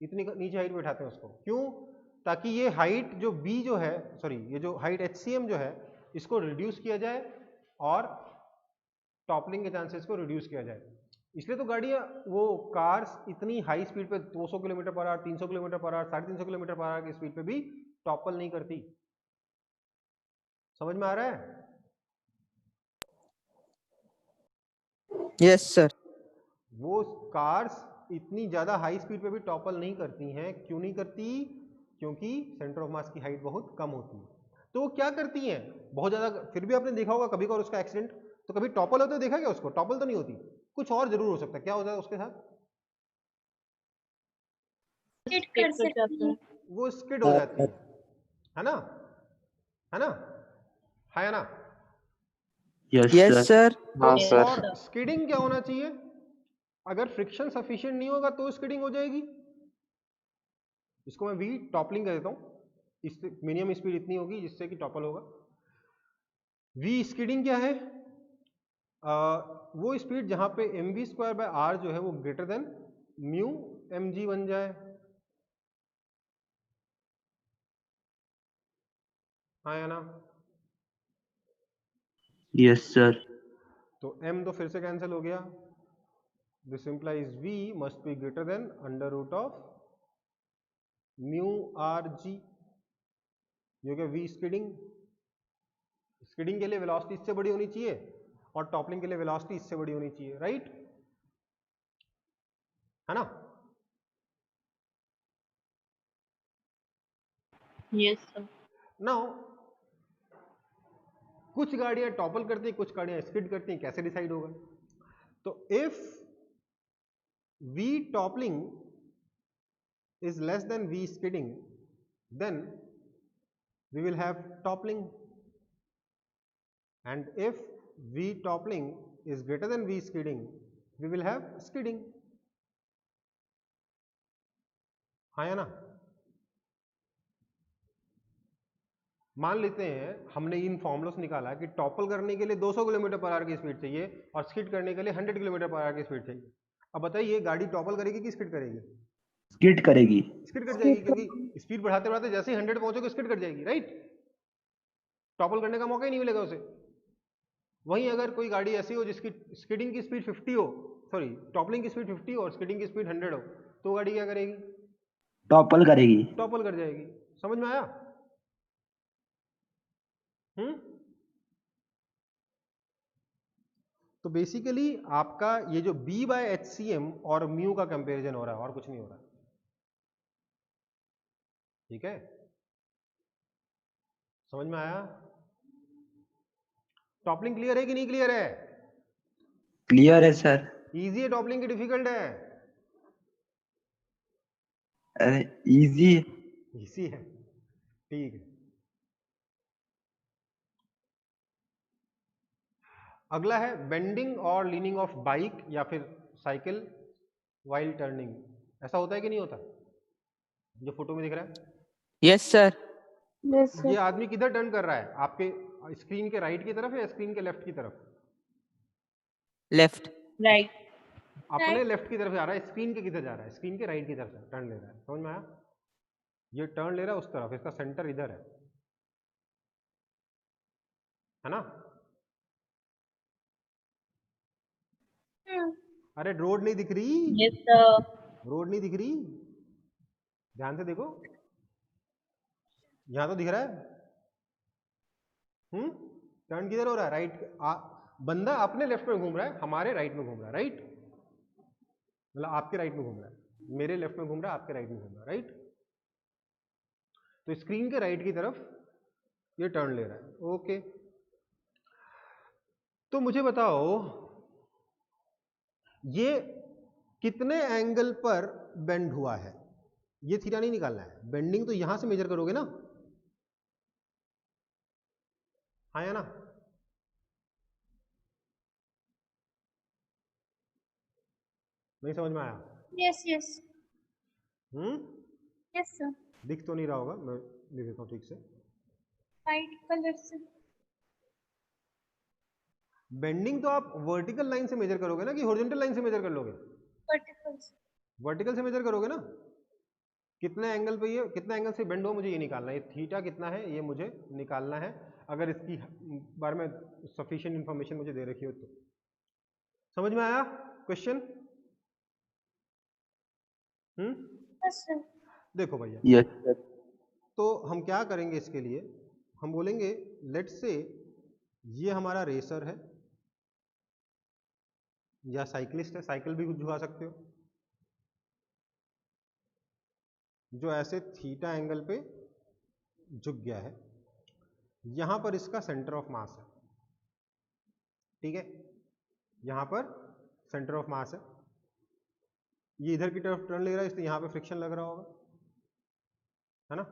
इतनी नीचे हाइट बैठाते हैं उसको। क्यों? ताकि ये हाइट जो B जो है, सॉरी ये जो हाइट HCM जो है, इसको रिड्यूस किया जाए और टॉपलिंग के चांसेस को रिड्यूस किया जाए। इसलिए तो गाड़ियाँ, वो कार्स इतनी हाई स्पीड पे 200 kilometre per hour, 300 kilometre per hour, 350 kilometre per hour की स्पीड पे भी टॉपल नहीं करती। समझ में आ रहा है? Yes, sir. वो कार्स इतनी ज्यादा हाई स्पीड पे भी टॉपल नहीं करती हैं। क्यों नहीं करती? क्योंकि सेंटर ऑफ मास की हाइट बहुत कम होती है। तो वो क्या करती हैं? बहुत ज्यादा, फिर भी आपने देखा होगा कभी कभार उसका एक्सीडेंट, तो कभी टॉपल होते देखा क्या उसको? टॉपल तो नहीं होती, कुछ और जरूर हो सकता है। क्या होता है उसके साथ? स्किड कर सकती है। वो स्किड हो जाती है ना? है ना? है ना? Yes, Yes, sir. sir. हाँ Yes, सर। और sir. स्किडिंग क्या होना चाहिए? अगर फ्रिक्शन सफिशिएंट नहीं होगा तो स्किडिंग हो जाएगी। इसको मैं वी टॉपलिंग कर देता हूं। इस मिनिमम स्पीड इतनी होगी जिससे कि टॉपल होगा। वी स्किडिंग क्या है? वो स्पीड जहां पे mv²/r जो है वो ग्रेटर देन म्यू mg बन जाए। हाँ या ना? Yes, sir. तो m तो फिर से कैंसिल हो गया। This implies v must be greater than under root of mu R G. ये हो गया v स्किडिंग। स्किडिंग के लिए वेलोसिटी इससे बड़ी होनी चाहिए और टॉपलिंग के लिए वेलोसिटी इससे बड़ी होनी चाहिए, राइट? है ना? Yes, sir. नाउ कुछ गाड़ियां टॉपल करती हैं, कुछ गाड़ियां स्किड करती हैं। कैसे डिसाइड होगा? तो if v toppling is less than v skidding, then we will have toppling, and if v toppling is greater than v skidding, we will have skidding. हाँ या ना? मान लेते हैं हमने इन फॉर्मुलों से निकाला कि टॉपल करने के लिए 200 किलोमीटर पर आवर की स्पीड चाहिए और स्किड करने के लिए 100 किलोमीटर पर आवर की स्पीड चाहिए। अब बताइए गाड़ी टॉपल करेगी कि स्किड करेगी? Skid करेगी. स्किड कर जाएगी, क्योंकि स्पीड बढ़ाते बढ़ाते जैसे ही 100 पहुंचोगे स्किड कर जाएगी, राइट? टॉपल करने का मौका ही नहीं मिलेगा उसे। वहीं अगर कोई गाड़ी ऐसी हो जिसकी स्किडिंग की स्पीड 50 हो, सॉरी टॉपलिंग की स्पीड 50 हो और स्किडिंग की स्पीड 100 हो, तो वो गाड़ी क्या करेगी? Topple करेगी. टॉपल कर जाएगी। समझ में आया? तो बेसिकली आपका ये जो B/HCM और म्यू का कंपैरिजन हो रहा है और कुछ नहीं हो रहा। ठीक है? समझ में आया? टॉपलिंग क्लियर है कि नहीं क्लियर है? Clear है sir. इजी है टॉपलिंग की डिफिकल्ट है? अरे easy. इजी है, ठीक है। अगला है बेंडिंग और लीनिंग ऑफ बाइक या फिर साइकिल वाइल टर्निंग। ऐसा होता है कि नहीं होता? जो फोटो में दिख रहा है, Yes, sir. Yes, ये sir. आदमी किधर टर्न कर रहा है? आपके स्क्रीन के राइट की तरफ या स्क्रीन के लेफ्ट की तरफ? Left. Right. अपने लेफ्ट की तरफ जा रहा है। स्क्रीन के किधर जा रहा है? स्क्रीन के राइट की तरफ से टर्न ले रहा है। समझ में आया? ये टर्न ले रहा है उस तरफ, इसका सेंटर इधर है ना? अरे रोड नहीं दिख रही, Yes, sir. रोड नहीं दिख रही, ध्यान से देखो। यहां तो दिख रहा है। टर्न किधर हो रहा है? राइट। बंदा अपने लेफ्ट में घूम रहा है, हमारे राइट में घूम रहा है, राइट? मतलब आपके राइट में घूम रहा है, मेरे लेफ्ट में घूम रहा है, आपके राइट में घूम रहा है, राइट? तो स्क्रीन के राइट की तरफ ये टर्न ले रहा है। ओके, तो मुझे बताओ ये कितने एंगल पर बेंड हुआ है? ये थीटा नहीं निकालना है, बेंडिंग तो यहां से मेजर करोगे ना। हाँ या ना? नहीं समझ में आया? Yes, yes. हम्म Yes, sir. दिख तो नहीं रहा होगा, मैं लिख देता हूं ठीक से। वाइट कलर से। बेंडिंग तो आप वर्टिकल लाइन से मेजर करोगे ना कि हॉरिजॉन्टल लाइन से मेजर कर लोगे? वर्टिकल से। वर्टिकल से मेजर करोगे ना। कितने एंगल पे ये कितना एंगल से बेंड हो मुझे ये निकालना है, ये थीटा कितना है ये मुझे निकालना है, अगर इसकी बारे में सफिशिएंट इंफॉर्मेशन मुझे दे रखी हो तो। समझ में आया क्वेश्चन? Yes sir. देखो भैया, यस सर। तो हम क्या करेंगे इसके लिए, हम बोलेंगे लेट्स से ये हमारा रेसर है या साइकिलिस्ट है, साइकिल भी झुका सकते हो, जो ऐसे थीटा एंगल पे झुक गया है, यहां पर इसका सेंटर ऑफ मास है, ठीक है, यहां पर सेंटर ऑफ मास है, ये इधर की तरफ टर्न ले रहा है इसलिए यहां पे फ्रिक्शन लग रहा होगा, है ना,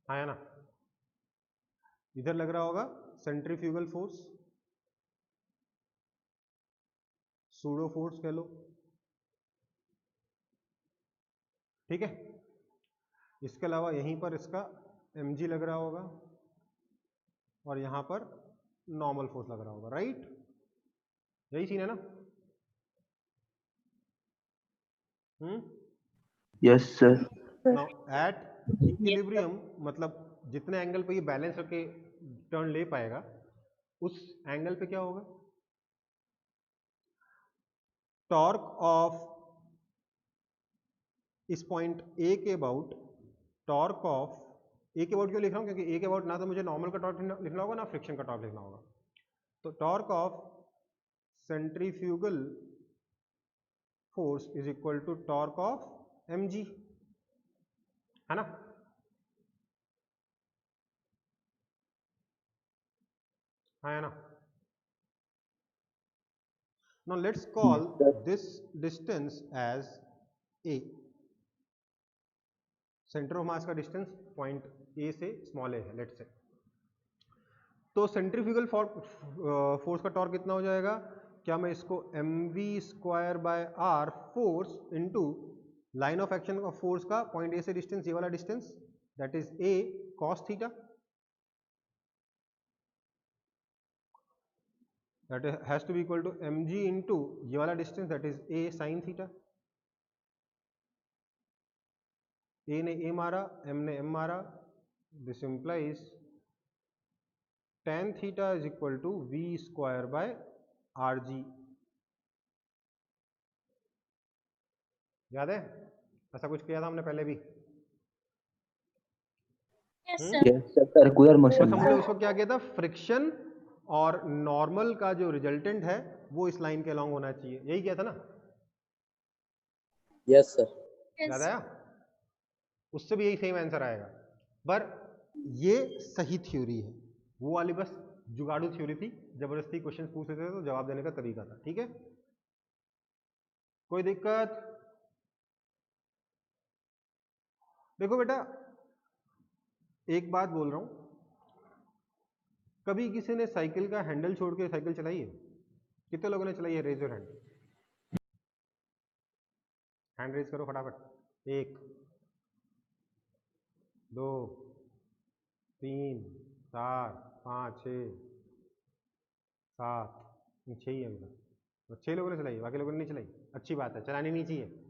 हाँ है ना, इधर लग रहा होगा सेंट्रीफ्यूगल फोर्स, सूडो फोर्स कह लो, ठीक है। इसके अलावा यहीं पर इसका mg लग रहा होगा और यहां पर नॉर्मल फोर्स लग रहा होगा, राइट, यही सीन है ना? Yes sir. Now at equilibrium मतलब जितने एंगल पे ये बैलेंस करके टर्न ले पाएगा उस एंगल पे क्या होगा, टॉर्क ऑफ इस पॉइंट ए के अबाउट, टॉर्क ऑफ ए के अबाउट क्यों लिख रहा हूं, क्योंकि ए के अबाउट ना तो मुझे नॉर्मल का टॉर्क लिखना होगा ना फ्रिक्शन का टॉर्क लिखना होगा, तो torque of centrifugal force is equal to torque of mg, है ना, हाँ है ना। Now let's call this distance as a, centre of मास का डिस्टेंस पॉइंट ए से स्मॉल ए है लेट्स से, तो सेंट्रीफ्यूगल फोर्स का टॉर्क कितना हो जाएगा, क्या मैं इसको mv square by r force into line of action of force का पॉइंट ए से डिस्टेंस, ये वाला distance that is a cos theta, that has to be equal to mg into ये वाला distance that is a sin theta, a ने a मारा, m ने m मारा, this implies tan theta is equal to v square by rg, याद है ऐसा कुछ किया था हमने पहले भी? Yes sir. Yes sir, circular बस मोशन हमने में। उसको क्या किया था, फ्रिक्शन और नॉर्मल का जो रिजल्टेंट है वो इस लाइन के अलॉन्ग होना चाहिए, यही किया था ना? Yes, sir. याद आया? उससे भी यही सेम आंसर आएगा, पर ये सही थ्योरी है, वो वाली बस जुगाड़ू थ्योरी थी, जबरदस्ती क्वेश्चन पूछ लेते थे तो जवाब देने का तरीका था, ठीक है, कोई दिक्कत? देखो बेटा एक बात बोल रहा हूं, कभी किसी ने साइकिल का हैंडल छोड़ के साइकिल चलाई है? कितने लोगों ने चलाई है? Raise your hand, hand raise करो फटाफट, 1 2 3 4 5 6 7, 6 ही है मेरा, तो 6 लोगों ने चलाई, बाकी लोगों ने नहीं चलाई, अच्छी बात है, चलानी नहीं चाहिए,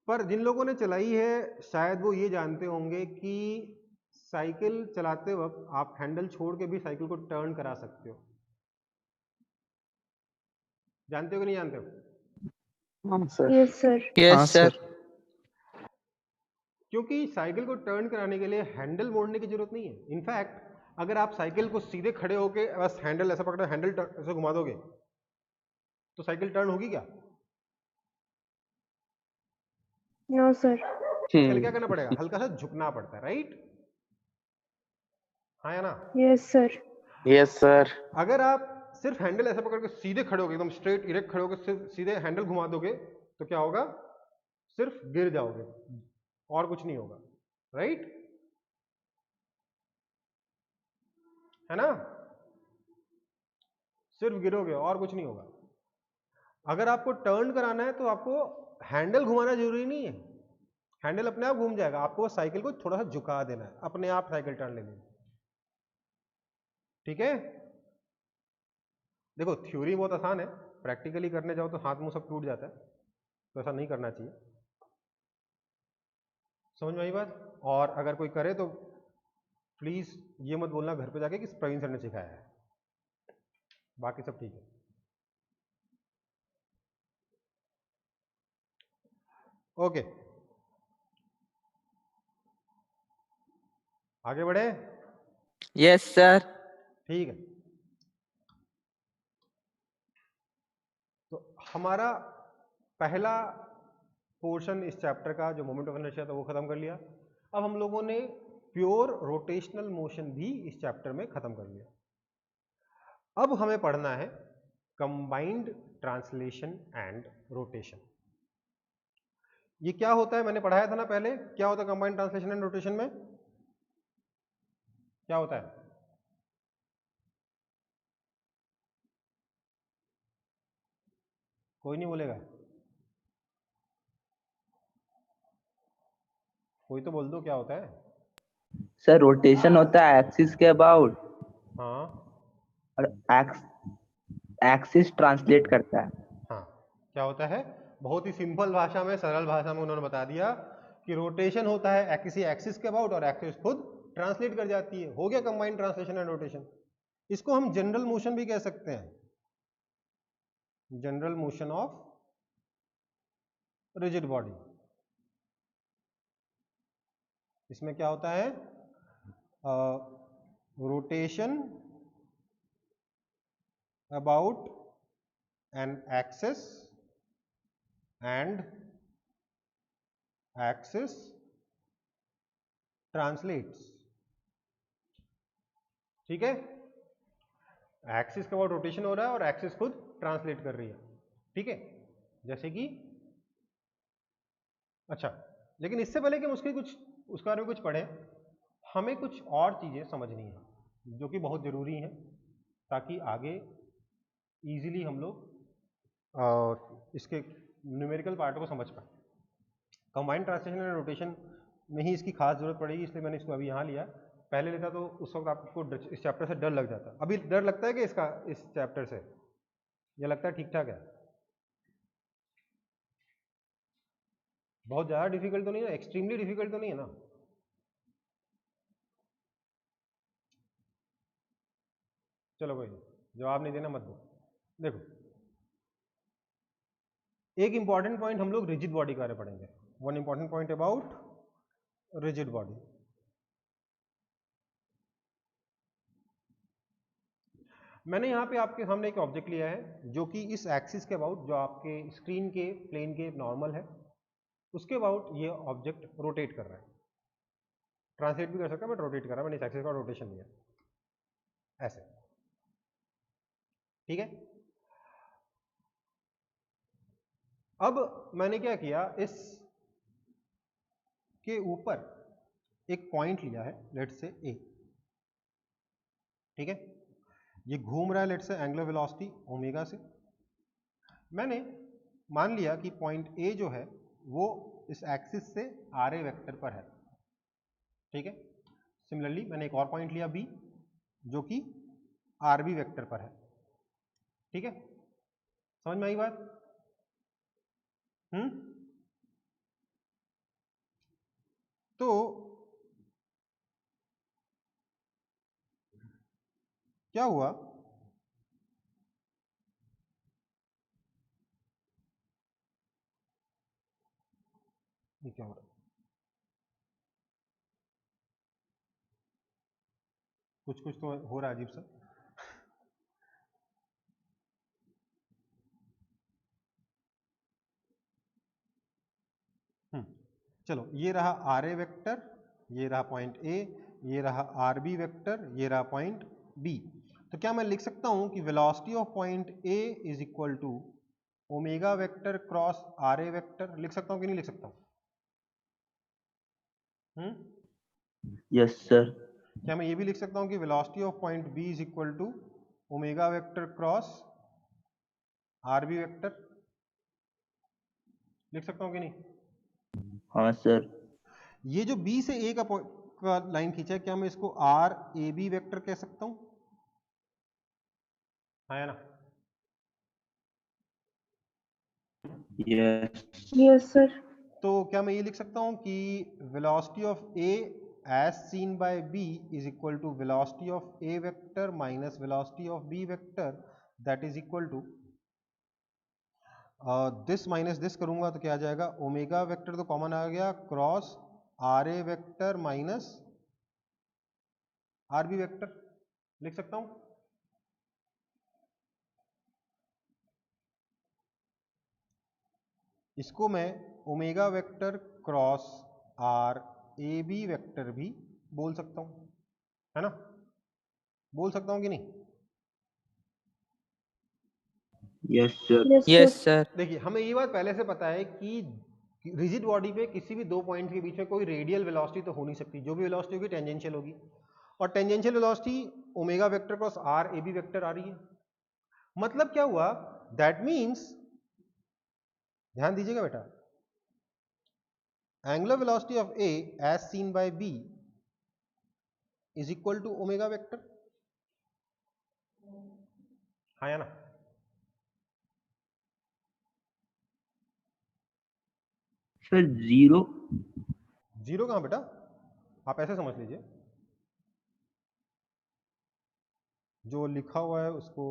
पर जिन लोगों ने चलाई है शायद वो ये जानते होंगे कि साइकिल चलाते वक्त आप हैंडल छोड़ के भी साइकिल को टर्न करा सकते हो, जानते हो कि नहीं जानते हो? हाँ sir. Yes sir. Yes, sir. क्योंकि साइकिल को टर्न कराने के लिए हैंडल मोड़ने की जरूरत नहीं है, इनफैक्ट अगर आप साइकिल को सीधे खड़े होके बस हैंडल ऐसा पकड़ो, हैंडल ऐसे घुमा दोगे तो साइकिल टर्न होगी क्या? No sir. इसके लिए क्या करना पड़ेगा, हल्का सा झुकना पड़ता है, राइट, हाँ या ना? Yes sir. Yes sir. अगर आप सिर्फ हैंडल ऐसे पकड़ के सीधे खड़े होगे, एकदम स्ट्रेट इरेक्ट खड़े होगे, सिर्फ सीधे हैंडल घुमा दोगे तो क्या होगा, सिर्फ गिर जाओगे और कुछ नहीं होगा, राइट, है ना, सिर्फ गिरोगे और कुछ नहीं होगा। अगर आपको टर्न कराना है तो आपको हैंडल घुमाना जरूरी नहीं है, हैंडल अपने आप घूम जाएगा, आपको साइकिल को थोड़ा सा झुका देना है, अपने आप साइकिल टर्न लेनी है। ठीक है, देखो थ्योरी बहुत आसान है, प्रैक्टिकली करने जाओ तो हाथ मुंह सब टूट जाता है, तो ऐसा नहीं करना चाहिए। समझ में आई बात? और अगर कोई करे तो प्लीज ये मत बोलना घर पे जाके कि प्रवीण सर ने सिखाया है, बाकी सब ठीक है। ओके, आगे बढ़े? Yes, sir. ठीक है, तो हमारा पहला पोर्शन इस चैप्टर का जो मोमेंट ऑफ इनर्शिया था वो खत्म कर लिया। अब हम लोगों ने प्योर रोटेशनल मोशन भी इस चैप्टर में खत्म कर लिया। अब हमें पढ़ना है कंबाइंड ट्रांसलेशन एंड रोटेशन। ये क्या होता है, मैंने पढ़ाया था ना पहले, क्या होता है कंबाइंड ट्रांसलेशन एंड रोटेशन में? क्या होता है? कोई नहीं बोलेगा? कोई तो बोल दो क्या होता है। सर रोटेशन होता है एक्सिस के अबाउट, हाँ और एक्सिस ट्रांसलेट करता है। हाँ, क्या होता है? बहुत ही सिंपल भाषा में, सरल भाषा में उन्होंने बता दिया कि रोटेशन होता है किसी एक्सिस के अबाउट और एक्सिस खुद ट्रांसलेट कर जाती है। हो गया कंबाइंड ट्रांसलेशन एंड रोटेशन। इसको हम जनरल मोशन भी कह सकते हैं, general motion of rigid body. इसमें क्या होता है? Rotation about an axis and axis translates. ठीक है, एक्सिस के अबाउट रोटेशन हो रहा है और एक्सिस खुद ट्रांसलेट कर रही है। ठीक है, जैसे कि अच्छा, लेकिन इससे पहले कि हम उसके कुछ उसके बारे में कुछ पढ़ें, हमें कुछ और चीजें समझनी है जो कि बहुत जरूरी हैं, ताकि आगे इजीली हम लोग इसके न्यूमेरिकल पार्ट को समझ पाए। कंबाइंड ट्रांसलेशन एंड रोटेशन में ही इसकी खास जरूरत पड़ेगी, इसलिए मैंने इसको अभी यहाँ लिया। पहले लेता तो उस वक्त आपको इस चैप्टर से डर लग जाता। अभी डर लगता है कि इसका इस चैप्टर से, या लगता है ठीक ठाक है? बहुत ज़्यादा डिफिकल्ट तो नहीं है, एक्सट्रीमली डिफिकल्ट तो नहीं है ना? चलो कोई नहीं, जवाब नहीं देना मत दो। देखो, एक इंपॉर्टेंट पॉइंट हम लोग रिजिड बॉडी के बारे में पढ़ेंगे। One important point about rigid body. मैंने यहाँ पे आपके सामने एक ऑब्जेक्ट लिया है जो कि इस एक्सिस के अबाउट, जो आपके स्क्रीन के प्लेन के नॉर्मल है, उसके अबाउट ये ऑब्जेक्ट रोटेट कर रहा है। ट्रांसलेट भी कर सकता है बट रोटेट कर रहा है, मैंने इस एक्सिस का रोटेशन लिया ऐसे। ठीक है, अब मैंने क्या किया, इस के ऊपर एक पॉइंट लिया है, लेट से ए। ठीक है, ये घूम रहा है लेट से एंगुलर वेलोसिटी ओमेगा से। मैंने मान लिया कि पॉइंट ए जो है वो इस एक्सिस से आर ए वेक्टर पर है। ठीक है, सिमिलरली मैंने एक और पॉइंट लिया बी जो कि आर बी वेक्टर पर है। ठीक है, समझ में आई बात? तो क्या हुआ, ये क्या हो रहा है? कुछ कुछ तो हो रहा है अजीब सा। चलो, ये रहा आर ए वेक्टर, ये रहा पॉइंट ए, ये रहा आर बी वेक्टर, ये रहा पॉइंट बी। तो क्या मैं लिख सकता हूं कि velocity of point A is equal to omega vector cross R A vector? लिख सकता हूं कि नहीं लिख सकता हूं? Yes sir. क्या मैं ये भी लिख सकता हूं कि velocity of point B is equal to omega vector cross R B vector? लिख सकता हूं कि नहीं? हाँ सर। ये जो B से A का लाइन खींचा है, क्या मैं इसको आर ए बी वेक्टर कह सकता हूं? है ना? यस। Yes, sir. तो क्या मैं ये लिख सकता हूं कि velocity of A as seen by B is equal to velocity of A vector minus velocity of B vector, that is equal to this minus this करूंगा तो क्या आ जाएगा, ओमेगा वेक्टर तो कॉमन आ गया, cross R A vector minus R B vector लिख सकता हूं। इसको मैं omega vector cross R A B vector भी बोल सकता हूं, है ना? बोल सकता हूं कि नहीं? Yes sir. Yes, Yes, sir. sir. देखिए, हमें ये बात पहले से पता है कि रिजिड बॉडी पे किसी भी दो पॉइंट के बीच में कोई रेडियल वेलोसिटी तो हो नहीं सकती, जो भी वेलोसिटी होगी टेंजेंशियल होगी, और tangential velocity omega vector cross R A B vector आ रही है। मतलब क्या हुआ, दैट मीन्स, ध्यान दीजिएगा बेटा, angular velocity of A as seen by B is equal to omega vector, हाँ या ना? Sir zero. जीरो कहां बेटा? आप ऐसे समझ लीजिए, जो लिखा हुआ है उसको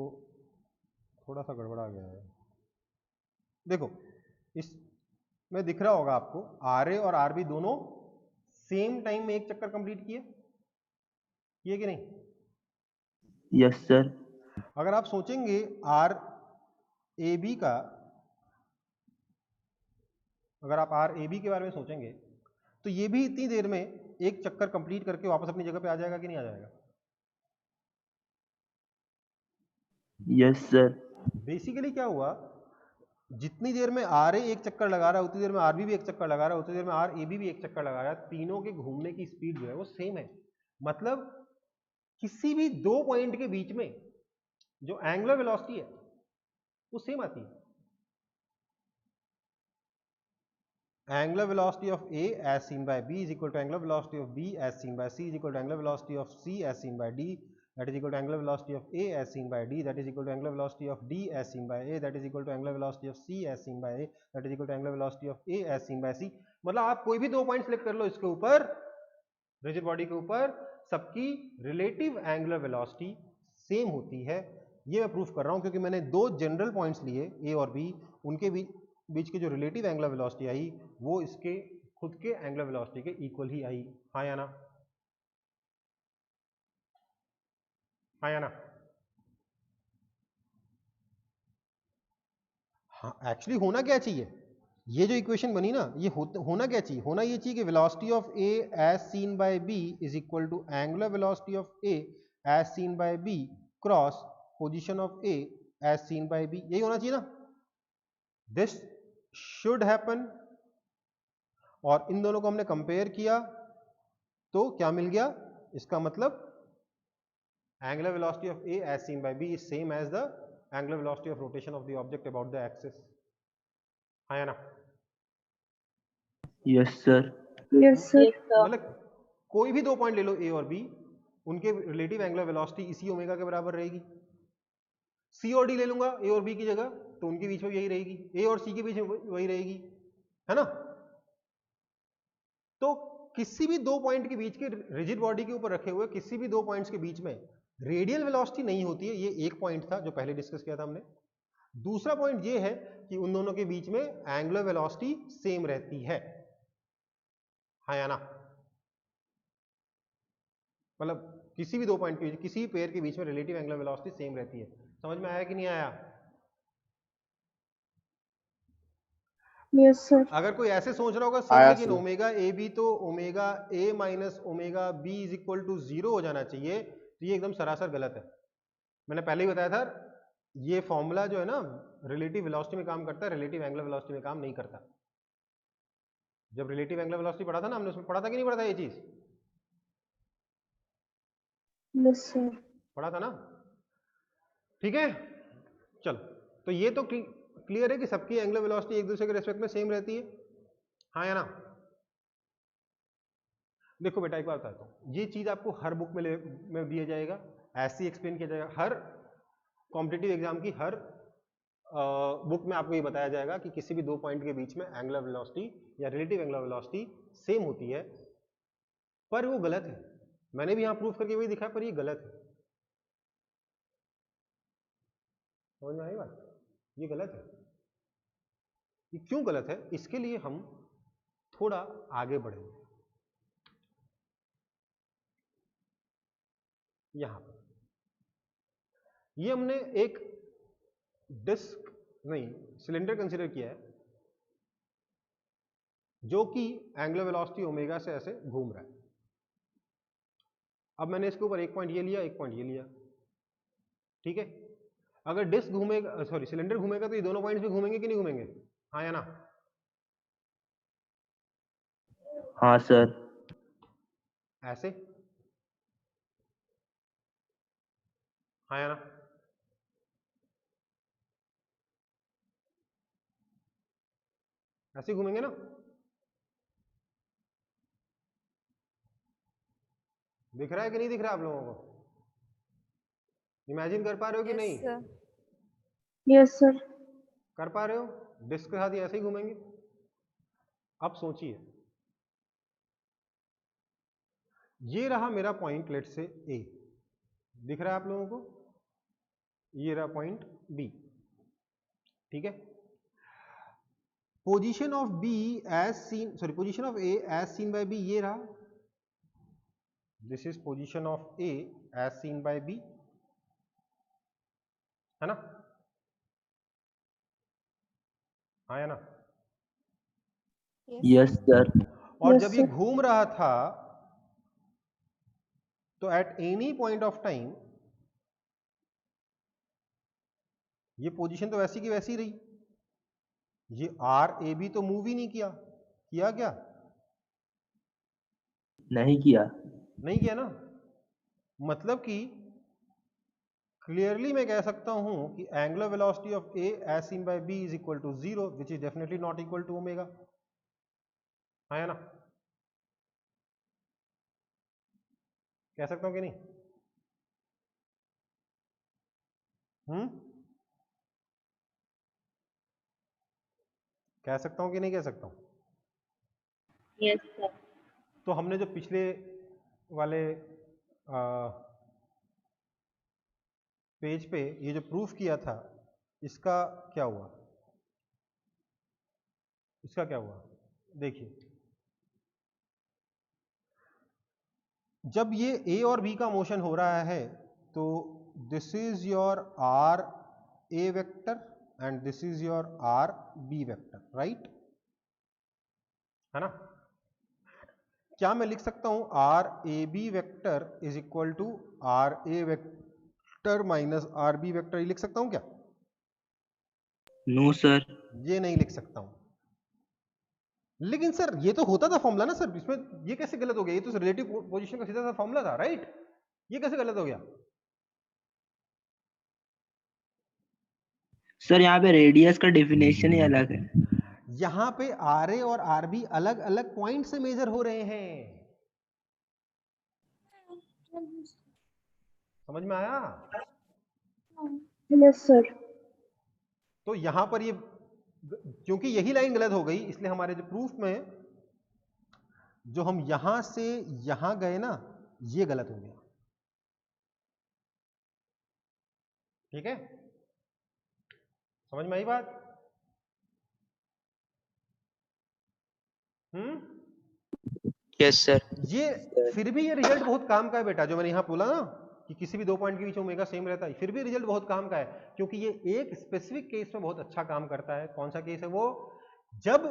थोड़ा सा गड़बड़ा गया है। देखो, इसमें दिख रहा होगा आपको, आर ए और आर बी दोनों सेम टाइम में एक चक्कर कंप्लीट किए कि नहीं? Yes sir. अगर आप सोचेंगे आर ए बी का, अगर आप आर ए बी के बारे में सोचेंगे तो ये भी इतनी देर में एक चक्कर कंप्लीट करके वापस अपनी जगह पे आ जाएगा कि नहीं आ जाएगा? Yes sir. बेसिकली क्या हुआ, जितनी देर में आर ए एक चक्कर लगा रहा है उतनी देर में आर बी भी एक चक्कर लगा रहा है, उतनी देर में आर ए बी भी एक चक्कर लगा रहा है, तीनों के घूमने की स्पीड जो है वो सेम है। मतलब किसी भी दो पॉइंट के बीच में जो एंगुलर वेलोसिटी है वो सेम आती है। Angular velocity of A as seen by B is equal to angular velocity of B as seen by C is equal to angular velocity of C as seen by D, that is equal to angular velocity of A as seen by D, that is equal to angular velocity of D as seen by A, that is equal to angular velocity of C as seen by A, that is equal to angular velocity of A as seen by C। मतलब आप कोई भी दो point select कर लो इसके ऊपर, rigid body के ऊपर, सबकी रिलेटिव एंगुलर वेलोसिटी सेम होती है। ये मैं प्रूफ कर रहा हूं क्योंकि मैंने दो जनरल पॉइंट्स लिए ए और बी, उनके बीच की जो रिलेटिव एंगुलर वेलोसिटी आई वो इसके खुद के एंगुलर वेलोसिटी के इक्वल ही आई, हाँ या ना? हाँ या ना? हाँ, एक्चुअली होना क्या चाहिए, ये जो इक्वेशन बनी ना, ये होना क्या चाहिए, होना ये चाहिए कि velocity of A as seen by B is equal to angular velocity of A as seen by B cross position of A as seen by B, यही होना चाहिए ना? This should happen. और इन दोनों को हमने कंपेयर किया तो क्या मिल गया, इसका मतलब angular velocity of A as seen by B is same as the angular velocity of rotation of the object about the axis, हाँ या ना? Yes sir. Yes, sir. मतलब कोई भी दो पॉइंट ले लो ए और बी, उनके रिलेटिव एंगुलर वेलोसिटी इसी ओमेगा के बराबर रहेगी। सी और डी ले लूंगा ए और बी की जगह तो उनके बीच में यही रहेगी, ए और सी के बीच में वही रहेगी, है ना? तो किसी भी दो पॉइंट के बीच के रिजिड बॉडी के ऊपर रखे हुए किसी भी दो पॉइंट्स के बीच में रेडियल वेलोसिटी नहीं होती है। ये एक पॉइंट था जो पहले डिस्कस किया था हमने। दूसरा पॉइंट ये है कि उन दोनों के बीच में एंगुलर वेलोसिटी सेम रहती है, हाँ या ना? मतलब किसी भी दो पॉइंट के बीच, किसी भी पेयर के बीच में रिलेटिव एंगुलर वेलोसिटी सेम रहती है। समझ में आया कि नहीं आया? Yes, sir. अगर कोई ऐसे सोच रहा होगा सर लेकिन ओमेगा ए बी तो omega A minus omega B is equal to zero हो जाना चाहिए, तो ये एकदम सरासर गलत है। मैंने पहले ही बताया था, ये फॉर्मूला जो है ना रिलेटिव वेलोसिटी में काम करता है, रिलेटिव एंगुलर वेलोसिटी में काम नहीं करता। जब रिलेटिव एंगुलर वेलोसिटी पढ़ा था ना हमने, उसमें पढ़ा था कि नहीं पढ़ा था ये चीज? Yes, sir. पढ़ा था ना? ठीक है, चलो, तो ये तो क्लियर है कि सबकी एंगुलर वेलोसिटी एक दूसरे के रेस्पेक्ट में सेम रहती है, हाँ या ना? देखो बेटा एक बात बताता हूँ, ये चीज आपको हर बुक में दिया जाएगा, ऐसे एक्सप्लेन किया जाएगा, हर कॉम्पिटिटिव एग्जाम की हर बुक में आपको ये बताया जाएगा कि किसी भी दो पॉइंट के बीच में एंगुलर वेलोसिटी या रिलेटिव एंगुलर वेलोसिटी सेम होती है, पर वो गलत है। मैंने भी यहां प्रूफ करके वही दिखाया, पर ये गलत है। समझ में आई बात? ये गलत है। ये क्यों गलत है, इसके लिए हम थोड़ा आगे बढ़ेंगे। यहां पर ये हमने एक डिस्क नहीं सिलेंडर कंसीडर किया है, जो कि एंगुलर वेलोसिटी ओमेगा से ऐसे घूम रहा है। अब मैंने इसके ऊपर एक पॉइंट ये लिया, एक पॉइंट ये लिया, ठीक है। अगर डिस्क घूमेगा, सॉरी सिलेंडर घूमेगा, तो ये दोनों पॉइंट्स भी घूमेंगे कि नहीं घूमेंगे? हाँ या ना? हाँ सर। ऐसे? हाँ या ना? ऐसे घूमेंगे ना? दिख रहा है कि नहीं दिख रहा आप लोगों को? इमेजिन कर पा रहे हो कि नहीं? Yes sir. कर पा रहे हो? डिस्क के साथ ही ऐसे ही घूमेंगे। अब सोचिए, ये रहा मेरा पॉइंट, लेट से ए, दिख रहा है आप लोगों को? ये रहा पॉइंट बी, ठीक है। Position of B as seen, sorry position of A as seen by B, ये रहा, this is position of A as seen by B, है ना? हाँ या ना? Yes sir. और Yes, जब ये sir. घूम रहा था तो at any point of time ये पोजीशन तो वैसी की वैसी रही, ये आर ए बी तो मूव ही नहीं किया, किया क्या? नहीं किया। नहीं किया ना। मतलब कि क्लियरली मैं कह सकता हूं कि angular velocity of A as seen by B is equal to 0, which is definitely not equal to omega. हाँ या ना? कह सकता हूं कि नहीं? कह सकता हूं कि नहीं कह सकता हूं? Yes, sir. तो हमने जो पिछले वाले पेज पे ये जो प्रूफ किया था, इसका क्या हुआ? इसका क्या हुआ? देखिए, जब ये ए और बी का मोशन हो रहा है तो this is your R A vector and this is your R B vector, right? है ना? क्या मैं लिख सकता हूं R A B vector is equal to R A vector minus R B vector, ये लिख सकता हूं क्या? No sir. ये नहीं लिख सकता हूं। लेकिन सर ये तो होता था फॉर्मूला ना सर, इसमें ये कैसे गलत हो गया? ये तो रिलेटिव पोजीशन का सीधा सा फॉर्मूला था, राइट? ये कैसे गलत हो गया? सर यहाँ पे रेडियस का डेफिनेशन ही अलग है। यहां पे आर ए और आर बी अलग अलग पॉइंट से मेजर हो रहे हैं, समझ में आया? Yes, sir. तो यहां पर ये, क्योंकि यही लाइन गलत हो गई, इसलिए हमारे जो प्रूफ में जो हम यहां से यहां गए ना, ये गलत हो गया, ठीक है? समझ में आई बात? Yes, sir. ये फिर भी ये रिजल्ट बहुत काम का है बेटा, जो मैंने यहां बोला ना कि किसी भी दो पॉइंट के बीच ओमेगा सेम रहता है, फिर भी रिजल्ट बहुत काम का है, क्योंकि ये एक स्पेसिफिक केस में बहुत अच्छा काम करता है। कौन सा केस है वो? जब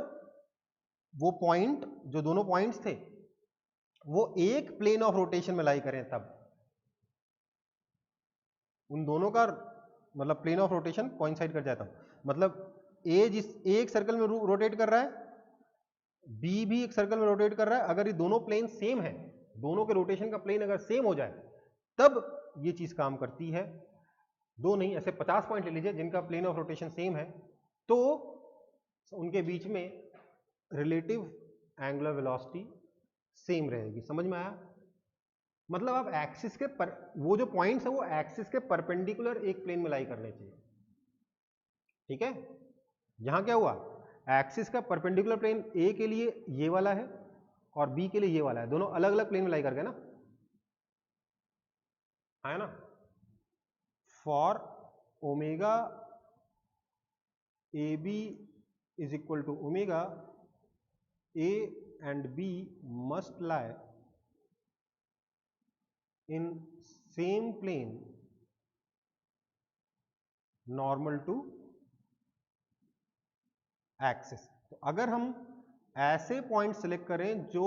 वो पॉइंट, जो दोनों पॉइंट्स थे, वो एक प्लेन ऑफ रोटेशन में लाई करें, तब उन दोनों का मतलब प्लेन ऑफ रोटेशन कोइंसाइड कर जाता है। मतलब ए जिस एक सर्कल में रोटेट कर रहा है, बी भी एक सर्कल में रोटेट कर रहा है, अगर ये दोनों प्लेन सेम है, दोनों के रोटेशन का प्लेन अगर सेम हो जाए, तब ये चीज काम करती है। दो नहीं, ऐसे 50 पॉइंट ले लीजिए जिनका प्लेन ऑफ रोटेशन सेम है, तो उनके बीच में रिलेटिव एंगुलर वेलोसिटी सेम रहेगी। समझ में आया? मतलब आप एक्सिस के वो जो पॉइंट्स है वो एक्सिस के परपेंडिकुलर एक प्लेन में लाई करने चाहिए। ठीक है, यहां क्या हुआ, एक्सिस का परपेंडिकुलर प्लेन ए के लिए ये वाला है और बी के लिए ये वाला है, दोनों अलग अलग प्लेन में लाई करके ना, है ना। For omega A B is equal to omega A and B must lie in same plane normal to axis। तो अगर हम ऐसे पॉइंट सेलेक्ट करें जो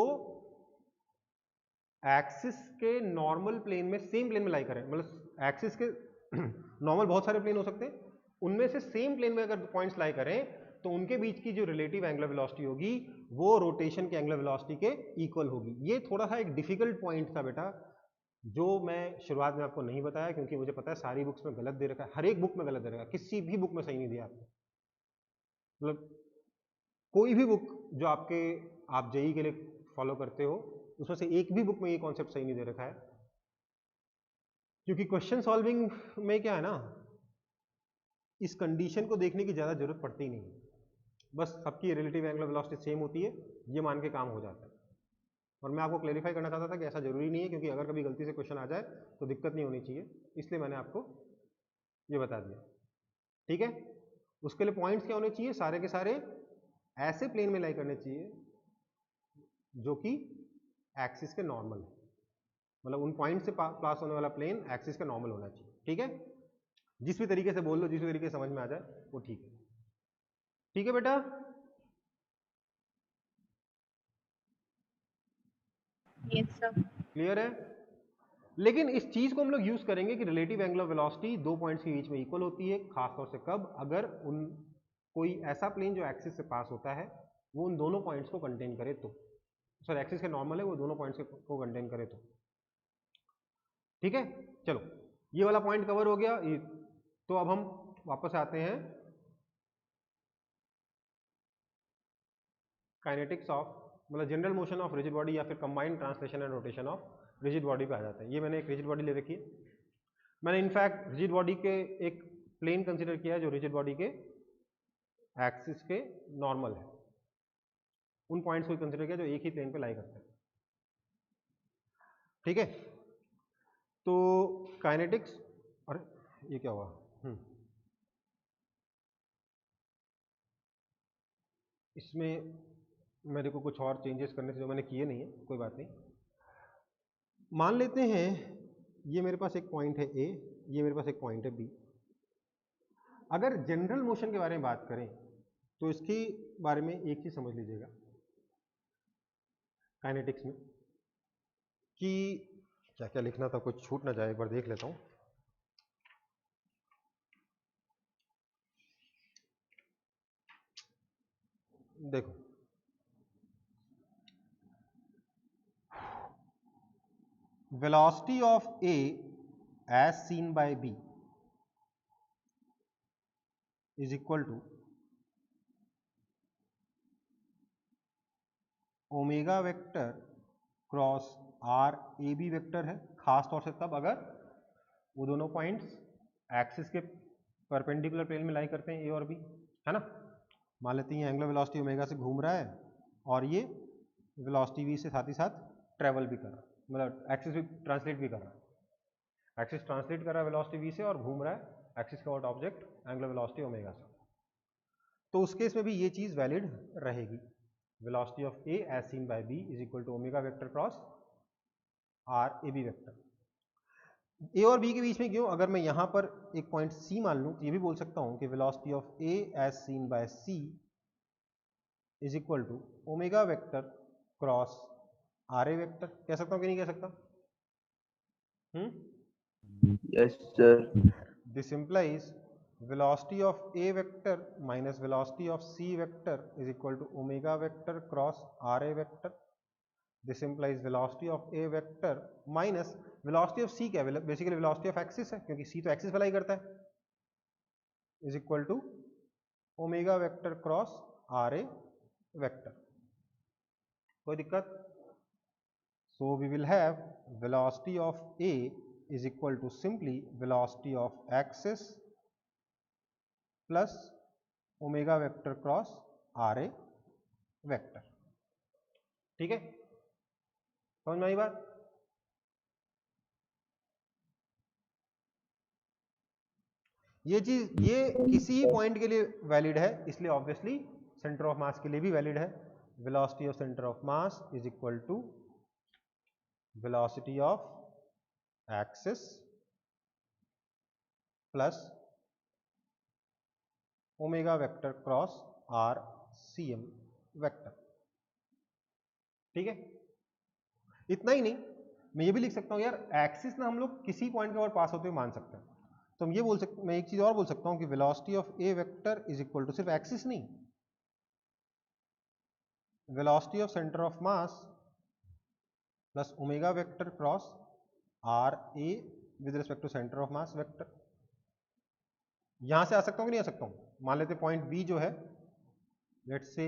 एक्सिस के नॉर्मल प्लेन में सेम प्लेन में लाई करें, मतलब एक्सिस के नॉर्मल बहुत सारे प्लेन हो सकते हैं, उनमें से सेम प्लेन में अगर पॉइंट्स लाई करें तो उनके बीच की जो रिलेटिव एंगुलर वेलोसिटी होगी वो रोटेशन के एंगुलर वेलोसिटी के इक्वल होगी। ये थोड़ा सा एक डिफिकल्ट पॉइंट था बेटा, जो मैं शुरुआत में आपको नहीं बताया, क्योंकि मुझे पता है सारी बुक्स में गलत दे रखा है, हर एक बुक में गलत दे रखा है, किसी भी बुक में सही नहीं दिया आपको। मतलब कोई भी बुक जो आप जेई के लिए फॉलो करते हो उसमें से एक भी बुक में ये कॉन्सेप्ट सही नहीं दे रखा है, क्योंकि क्वेश्चन सॉल्विंग में क्या है ना, इस कंडीशन को देखने की ज़्यादा जरूरत पड़ती ही नहीं है, बस सबकी रिलेटिव एंगुलर वेलोसिटी सेम होती है ये मान के काम हो जाता है। और मैं आपको क्लेरिफाई करना चाहता था कि ऐसा जरूरी नहीं है, क्योंकि अगर कभी गलती से क्वेश्चन आ जाए तो दिक्कत नहीं होनी चाहिए, इसलिए मैंने आपको ये बता दिया। ठीक है, उसके लिए पॉइंट्स क्या होने चाहिए, सारे के सारे ऐसे प्लेन में लाई करने चाहिए जो कि एक्सिस के नॉर्मल है, मतलब उन पॉइंट से पास होने वाला प्लेन एक्सिस का नॉर्मल होना चाहिए। ठीक है, जिस भी तरीके से बोल लो, जिस भी तरीके से समझ में आ जाए वो ठीक है। ठीक है बेटा, Yes, sir. क्लियर है? लेकिन इस चीज को हम लोग यूज करेंगे कि रिलेटिव एंगुलर वेलोसिटी दो पॉइंट्स के बीच में इक्वल होती है, खासतौर से कब, अगर उन कोई ऐसा प्लेन जो एक्सिस से पास होता है वो उन दोनों पॉइंट्स को कंटेन करे तो, सर एक्सिस के नॉर्मल है वो दोनों पॉइंट्स को कंटेन करे तो। ठीक है, चलो ये वाला पॉइंट कवर हो गया। तो अब हम वापस आते हैं काइनेटिक्स ऑफ, मतलब general motion of rigid body या फिर combined translation and rotation of rigid body पे आ जाते हैं। ये मैंने एक रिजिड बॉडी ले रखी है, मैंने इनफैक्ट रिजिड बॉडी के एक प्लेन कंसीडर किया है जो रिजिड बॉडी के एक्सिस के नॉर्मल है, उन पॉइंट्स को कंसीडर किया जो एक ही प्लेन पे लाई करते हैं। ठीक है, तो काइनेटिक्स, अरे ये क्या हुआ, इसमें मेरे को कुछ और चेंजेस करने थे जो मैंने किए नहीं है, कोई बात नहीं। मान लेते हैं ये मेरे पास एक पॉइंट है ए, ये मेरे पास एक पॉइंट है बी। अगर जनरल मोशन के बारे में बात करें तो इसके बारे में एक चीज समझ लीजिएगा काइनेटिक्स में, कि क्या क्या लिखना था, कुछ छूट ना जाए, एक बार देख लेता हूं। देखो velocity of A as seen by B is equal to omega vector cross R A B vector है, खास तौर से तब अगर वो दोनों पॉइंट्स एक्सिस के परपेंडिकुलर प्लेन में लाई करते हैं ए और बी, है ना। मान लेते हैं एंगुलर वेलोसिटी ओमेगा से घूम रहा है और ये वेलोसिटी वी से साथ ही साथ ट्रेवल भी कर रहा है, मतलब एक्सिस भी ट्रांसलेट भी कर रहा है, एक्सिस ट्रांसलेट कर रहा है वेलोसिटी वी से और घूम रहा है एक्सिस का ऑब्जेक्ट एंगुलर वेलोसिटी ओमेगा से। तो उस केस में भी ये चीज वैलिड रहेगी, velocity of A as seen by B is equal to omega vector cross R A B vector। A और B के बीच में क्यों, अगर मैं यहाँ पर एक पॉइंट C मान लूँ तो ये भी बोल सकता हूँ कि velocity of A as seen by C is equal to omega vector cross R A vector। कह सकता हूँ कि नहीं कह सकता? Yes, sir. This implies velocity of A vector minus velocity of C vector is equal to omega vector cross R A vector। This implies velocity of A vector minus velocity of C क्या है, basically velocity of axis है, क्योंकि C तो axis वाला ही करता है, is equal to omega vector cross R A vector। कोई दिक्कत? So we will have velocity of A is equal to simply velocity of axis plus omega vector cross RA vector. ठीक है, समझ में आई बात? ये चीज ये किसी ही पॉइंट के लिए वैलिड है, इसलिए ऑब्वियसली सेंटर ऑफ मास के लिए भी वैलिड है. Velocity of centre of mass is equal to velocity of axis plus omega vector cross R C M vector. ठीक है, इतना ही नहीं, मैं ये भी लिख सकता हूं यार, एक्सिस ना हम लोग किसी पॉइंट के ऊपर पास होते हुए मान सकते हैं. तो हम ये बोल सकते, मैं एक चीज और बोल सकता हूं कि velocity of A vector is equal to सिर्फ एक्सिस नहीं, velocity of centre of mass plus omega vector cross R A with respect to centre of mass vector. यहां से आ सकता हूं कि नहीं आ सकता हूं? मान लेते पॉइंट बी जो है, let's say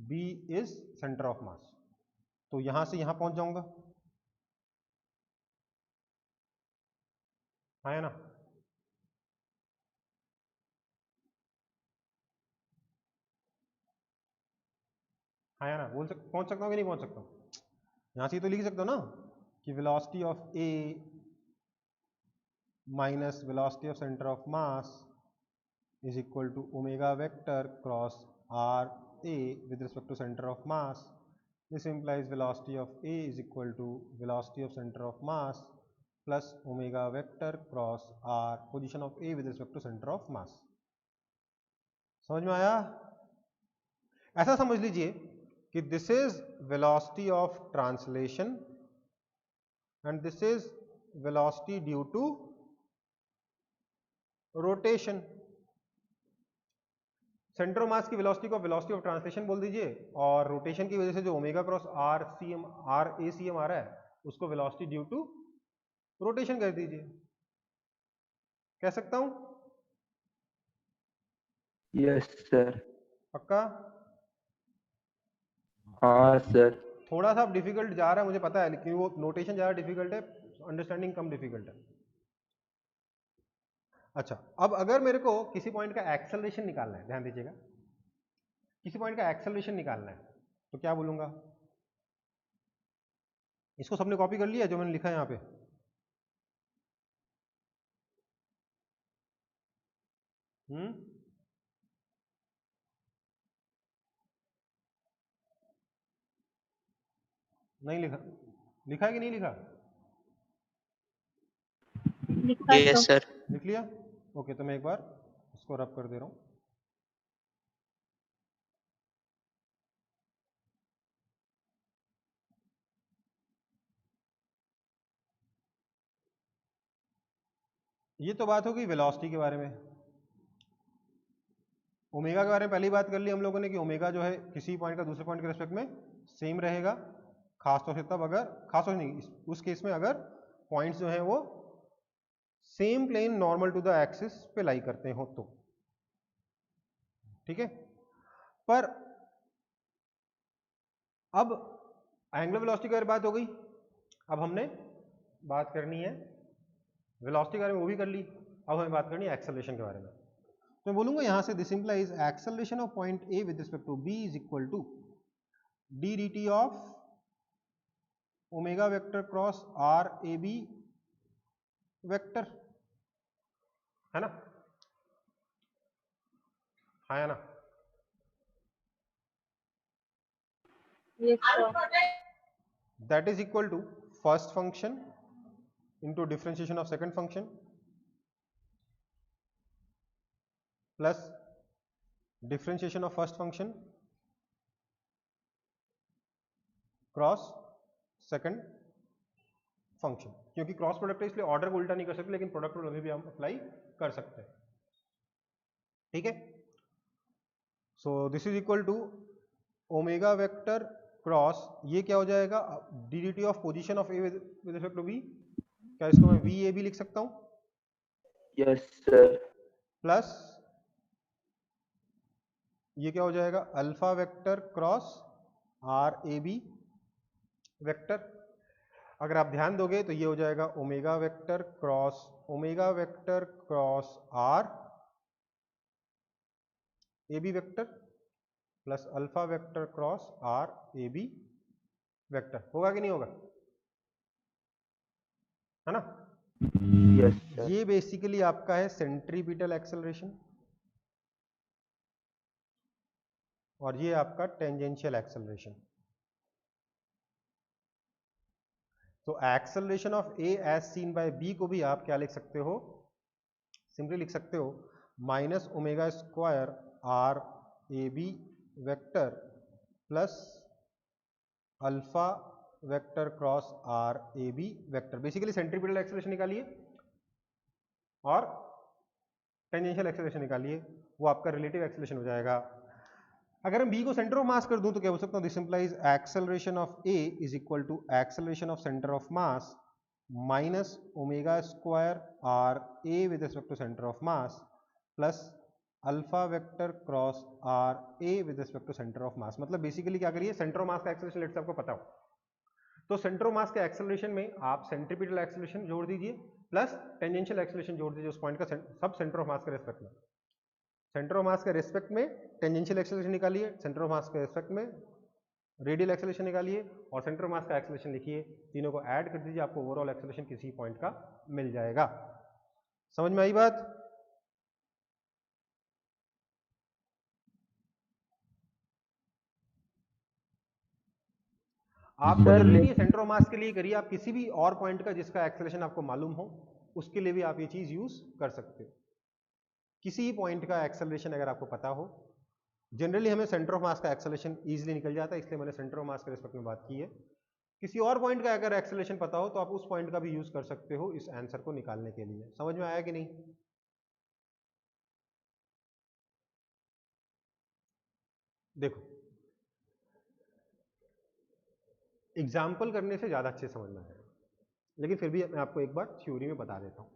B is centre of mass, तो यहां से यहां पहुंच जाऊंगा. है ना? है ना? पहुंच सकता हूं कि नहीं पहुंच सकता हूं? यहां से तो लिख सकते हो ना कि velocity of A minus velocity of centre of mass is equal to omega vector cross r a with respect to center of mass. This implies velocity of a is equal to velocity of center of mass plus omega vector cross r position of a with respect to center of mass. समझ में आया? ऐसा समझ लीजिए कि this is velocity of translation and this is velocity due to rotation. Centre of मास की velocity को velocity of translation बोल दीजिए, और रोटेशन की वजह से जो omega cross R A C M आ रहा है उसको वेलोसिटी ड्यू टू रोटेशन कर दीजिए. कह सकता हूं? Yes sir. पक्का? हाँ सर. थोड़ा सा डिफिकल्ट जा रहा है मुझे पता है, लेकिन वो नोटेशन ज्यादा डिफिकल्ट है, अंडरस्टैंडिंग कम डिफिकल्ट है. अच्छा, अब अगर मेरे को किसी पॉइंट का एक्सेलरेशन निकालना है, ध्यान दीजिएगा, किसी पॉइंट का एक्सेलरेशन निकालना है तो क्या बोलूंगा? इसको सबने कॉपी कर लिया जो मैंने लिखा है यहां पे? नहीं लिखा? लिखा है कि नहीं लिखा? लिखा Yes, तो sir. लिख लिया? ओके, तो मैं एक बार इसको रब कर दे रहा हूं. ये तो बात हो गई वेलोसिटी के बारे में. ओमेगा के बारे में पहले ही बात कर ली हम लोगों ने कि ओमेगा जो है किसी पॉइंट का दूसरे पॉइंट के रेस्पेक्ट में सेम रहेगा, खासतौर से तब अगर, खासतौर से नहीं, उस केस में अगर पॉइंट्स जो हैं वो same plane normal to the axis पे लाई करते हो तो. ठीक है, पर अब एंगुलर वेलोसिटी के बारे में बात हो गई, अब हमने बात करनी है वेलोसिटी के बारे में, वो भी कर ली. अब हमें बात करनी है एक्सेलरेशन के बारे में. तो मैं बोलूंगा यहां से this implies acceleration of point A with respect to B is equal to D D T of omega vector cross R A B vector. है ना? है ना? yes sir. That is equal to first function into differentiation of second function plus differentiation of first function cross second function. क्योंकि cross product है इसलिए order को उल्टा नहीं कर सकते, लेकिन प्रोडक्ट रूल अभी भी हम अप्लाई कर सकते हैं. ठीक है, so this is equal to omega vector cross, ये क्या हो जाएगा? D D T of position of A with respect to B. क्या इसको मैं वी ए भी लिख सकता हूं? Yes sir. प्लस ये क्या हो जाएगा? Alpha vector cross R A B vector. अगर आप ध्यान दोगे तो ये हो जाएगा omega vector cross R A B vector plus alpha vector cross R A B vector. होगा कि नहीं होगा, है ना? Yes sir. ये बेसिकली आपका है सेंट्रीपिटल एक्सेलरेशन और ये आपका टेंजेंशियल एक्सेलरेशन। तो acceleration of A as seen by B को भी आप क्या लिख सकते हो, सिंपली लिख सकते हो minus omega square R A B vector plus alpha vector cross R A B vector. Basically centripetal acceleration निकालिए और टेंजेंशियल एक्सेलरेशन निकालिए, वो आपका रिलेटिव एक्सेलरेशन हो जाएगा। अगर हम बी को सेंटर ऑफ मास कर दूं तो क्या बोल सकता हूं, this implies acceleration of A is equal to acceleration of centre of mass minus omega square R A with respect to centre of mass plus alpha vector cross R A with respect to centre of mass. मतलब basically क्या करिए, centre of मास का acceleration let's आपको पता हो तो centre of मास के acceleration में आप सेंट्रीपिटल एक्सेलरेशन जोड़ दीजिए प्लस टेंजेंशियल एक्सेलरेशन जोड़ दीजिए उस पॉइंट का, सब सेंटर ऑफ मास के रेस्पेक्ट में। सेंटर ऑफ मास के रेस्पेक्ट में टेंजेंशियल एक्सेलरेशन निकालिए, सेंटर ऑफ मास के रेस्पेक्ट में रेडियल एक्सेलरेशन निकालिए और सेंटर ऑफ मास का एक्सेलरेशन लिखिए, तीनों को ऐड कर दीजिए, आपको ओवरऑल एक्सेलरेशन किसी पॉइंट का मिल जाएगा। समझ में आई बात? आपको जरूरी नहीं है सेंटर ऑफ मास के लिए करिए, आप किसी भी और पॉइंट का जिसका एक्सेलरेशन आपको मालूम हो उसके लिए भी आप ये चीज यूज कर सकते हो। किसी पॉइंट का एक्सेलरेशन अगर आपको पता हो, जनरली हमें सेंटर ऑफ मास का एक्सेलरेशन इजीली निकल जाता है, इसलिए मैंने सेंटर ऑफ मास के रिस्पेक्ट में बात की है। किसी और पॉइंट का अगर एक्सेलरेशन पता हो तो आप उस पॉइंट का भी यूज कर सकते हो इस आंसर को निकालने के लिए। समझ में आया कि नहीं? देखो, एग्जाम्पल करने से ज्यादा अच्छे समझ में आएगा, लेकिन फिर भी मैं आपको एक बार थ्योरी में बता देता हूं।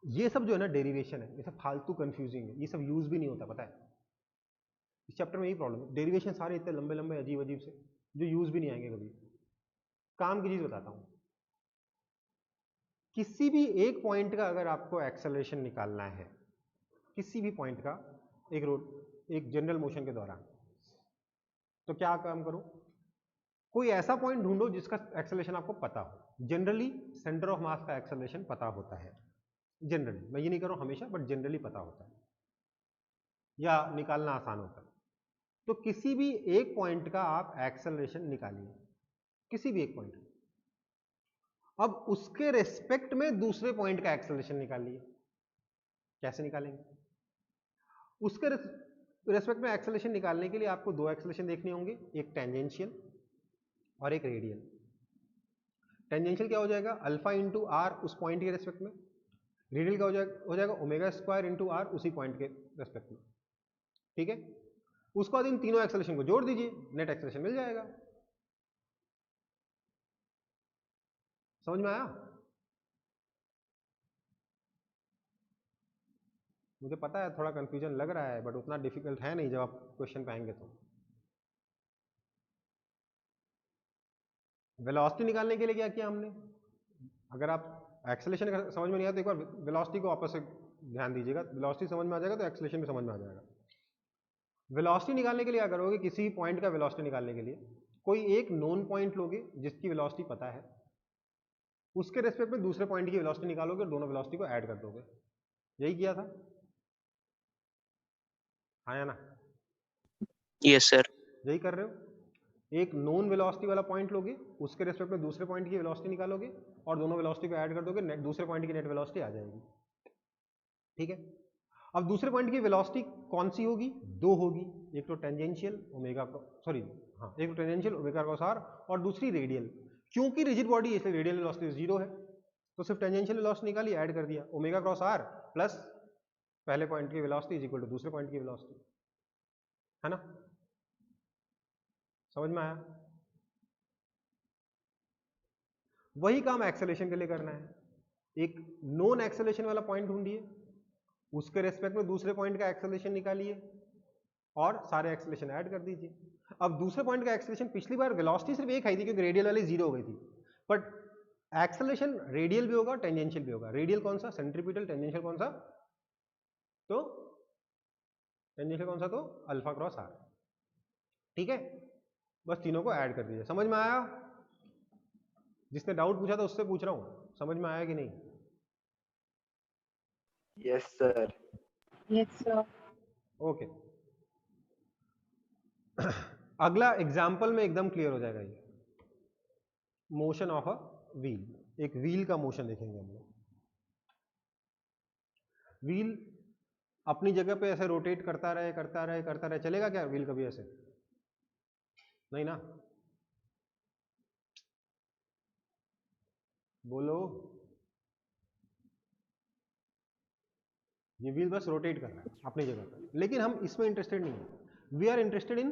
ये सब जो है ना डेरिवेशन है, ये सब फालतू कंफ्यूजिंग है, ये सब यूज भी नहीं होता, पता है? इस चैप्टर में यही प्रॉब्लम है, डेरिवेशन सारे इतने लंबे लंबे अजीब अजीब से जो यूज भी नहीं आएंगे कभी। काम की चीज बताता हूं, किसी भी एक पॉइंट का अगर आपको एक्सेलरेशन निकालना है, किसी भी पॉइंट का एक जनरल मोशन के दौरान, तो क्या काम करो, कोई ऐसा पॉइंट ढूंढो जिसका एक्सेलरेशन आपको पता हो। जनरली सेंटर ऑफ मास का एक्सेलरेशन पता होता है, जनरली, मैं ये नहीं कर रहा हूं हमेशा, बट जनरली पता होता है या निकालना आसान होता है। तो किसी भी एक पॉइंट का आप एक्सेलरेशन निकालिए, किसी भी एक पॉइंट। अब उसके रेस्पेक्ट में दूसरे पॉइंट का एक्सेलरेशन निकालिए। कैसे निकालेंगे? उसके रेस्पेक्ट में एक्सेलरेशन निकालने के लिए आपको दो एक्सेलरेशन देखने होंगे, एक टेंजेंशियल और एक रेडियल। टेंजेंशियल क्या हो जाएगा, अल्फा इंटू आर उस पॉइंट के रेस्पेक्ट में, रेडियल का हो जाएगा ओमेगा स्क्वायर इंटू आर उसी पॉइंट के रेस्पेक्ट में। ठीक है, उसके बाद इन तीनों एक्सेलरेशन को जोड़ दीजिए, नेट एक्सेलरेशन मिल जाएगा। समझ में आया? मुझे पता है थोड़ा कंफ्यूजन लग रहा है, बट उतना डिफिकल्ट है नहीं जब आप क्वेश्चन पे आएंगे तो। वेलोसिटी निकालने के लिए क्या किया हमने, अगर आप एक्सेलरेशन समझ में नहीं आया तो एक बार वेलोसिटी को वापस से ध्यान दीजिएगा, वेलोसिटी समझ में आ जाएगा तो एक्सेलरेशन भी समझ में आ जाएगा। वेलोसिटी निकालने के लिए क्या करोगे, किसी पॉइंट का वेलोसिटी निकालने के लिए कोई एक नोन पॉइंट लोगे जिसकी वेलोसिटी पता है, उसके रेस्पेक्ट में दूसरे पॉइंट की वेलोसिटी निकालोगे और दोनों वेलोसिटी को ऐड कर दोगे। यही किया था, हाँ या ना? Yes sir. यही कर रहे हो, एक नोन वेलोसिटी वाला पॉइंट लोगे, उसके रेस्पेक्ट में दूसरे पॉइंट की वेलोसिटी निकालोगे और दोनों वेलोसिटी को ऐड कर दोगे, दूसरे पॉइंट की नेट वेलोसिटी आ जाएगी। ठीक है, अब दूसरे पॉइंट की वेलोसिटी कौन सी होगी, दो होगी, एक तो टेंजेंशियल ओमेगा एक तो टेंजेंशियल ओमेगा क्रॉस आर और दूसरी रेडियल। क्योंकि रिजिड बॉडी है इसलिए रेडियल वेलोसिटी जीरो है, तो सिर्फ टेंजेंशियल वेलोसिटी निकाली, ऐड कर दिया, ओमेगा क्रॉस आर प्लस पहले पॉइंट की वेलोसिटी इज इक्वल टू दूसरे पॉइंट की वेलोसिटी, है ना? समझ में आया? वही काम एक्सेलरेशन के लिए करना है, एक नोन एक्सेलरेशन वाला पॉइंट ढूंढिए, उसके रेस्पेक्ट में दूसरे पॉइंट का एक्सेलरेशन निकालिए और सारे एक्सेलरेशन ऐड कर दीजिए। अब दूसरे पॉइंट का एक्सेलरेशन, पिछली बार वेलोसिटी सिर्फ एक आई थी क्योंकि रेडियल वाली जीरो हो गई थी, बट एक्सेलरेशन रेडियल भी होगा, टेंजेंशियल भी होगा। रेडियल कौन सा? सेंट्रीपिटल। टेंजेंशियल कौन सा? तो टेंजेंशियल कौन सा? तो अल्फा क्रॉस आर। ठीक है, बस तीनों को ऐड कर दीजिए। समझ में आया? जिसने डाउट पूछा था उससे पूछ रहा हूं, समझ में आया कि नहीं? Yes sir. Yes, sir. Okay. अगला एग्जाम्पल में एकदम क्लियर हो जाएगा ये। मोशन ऑफ अ व्हील, एक व्हील का मोशन देखेंगे हम लोग। व्हील अपनी जगह पे ऐसे रोटेट करता रहे करता रहे करता रहे, चलेगा क्या व्हील कभी ऐसे? नहीं ना, बोलो। ये व्हील बस रोटेट कर रहा है अपनी जगह पे, लेकिन हम इसमें इंटरेस्टेड नहीं है। We are interested in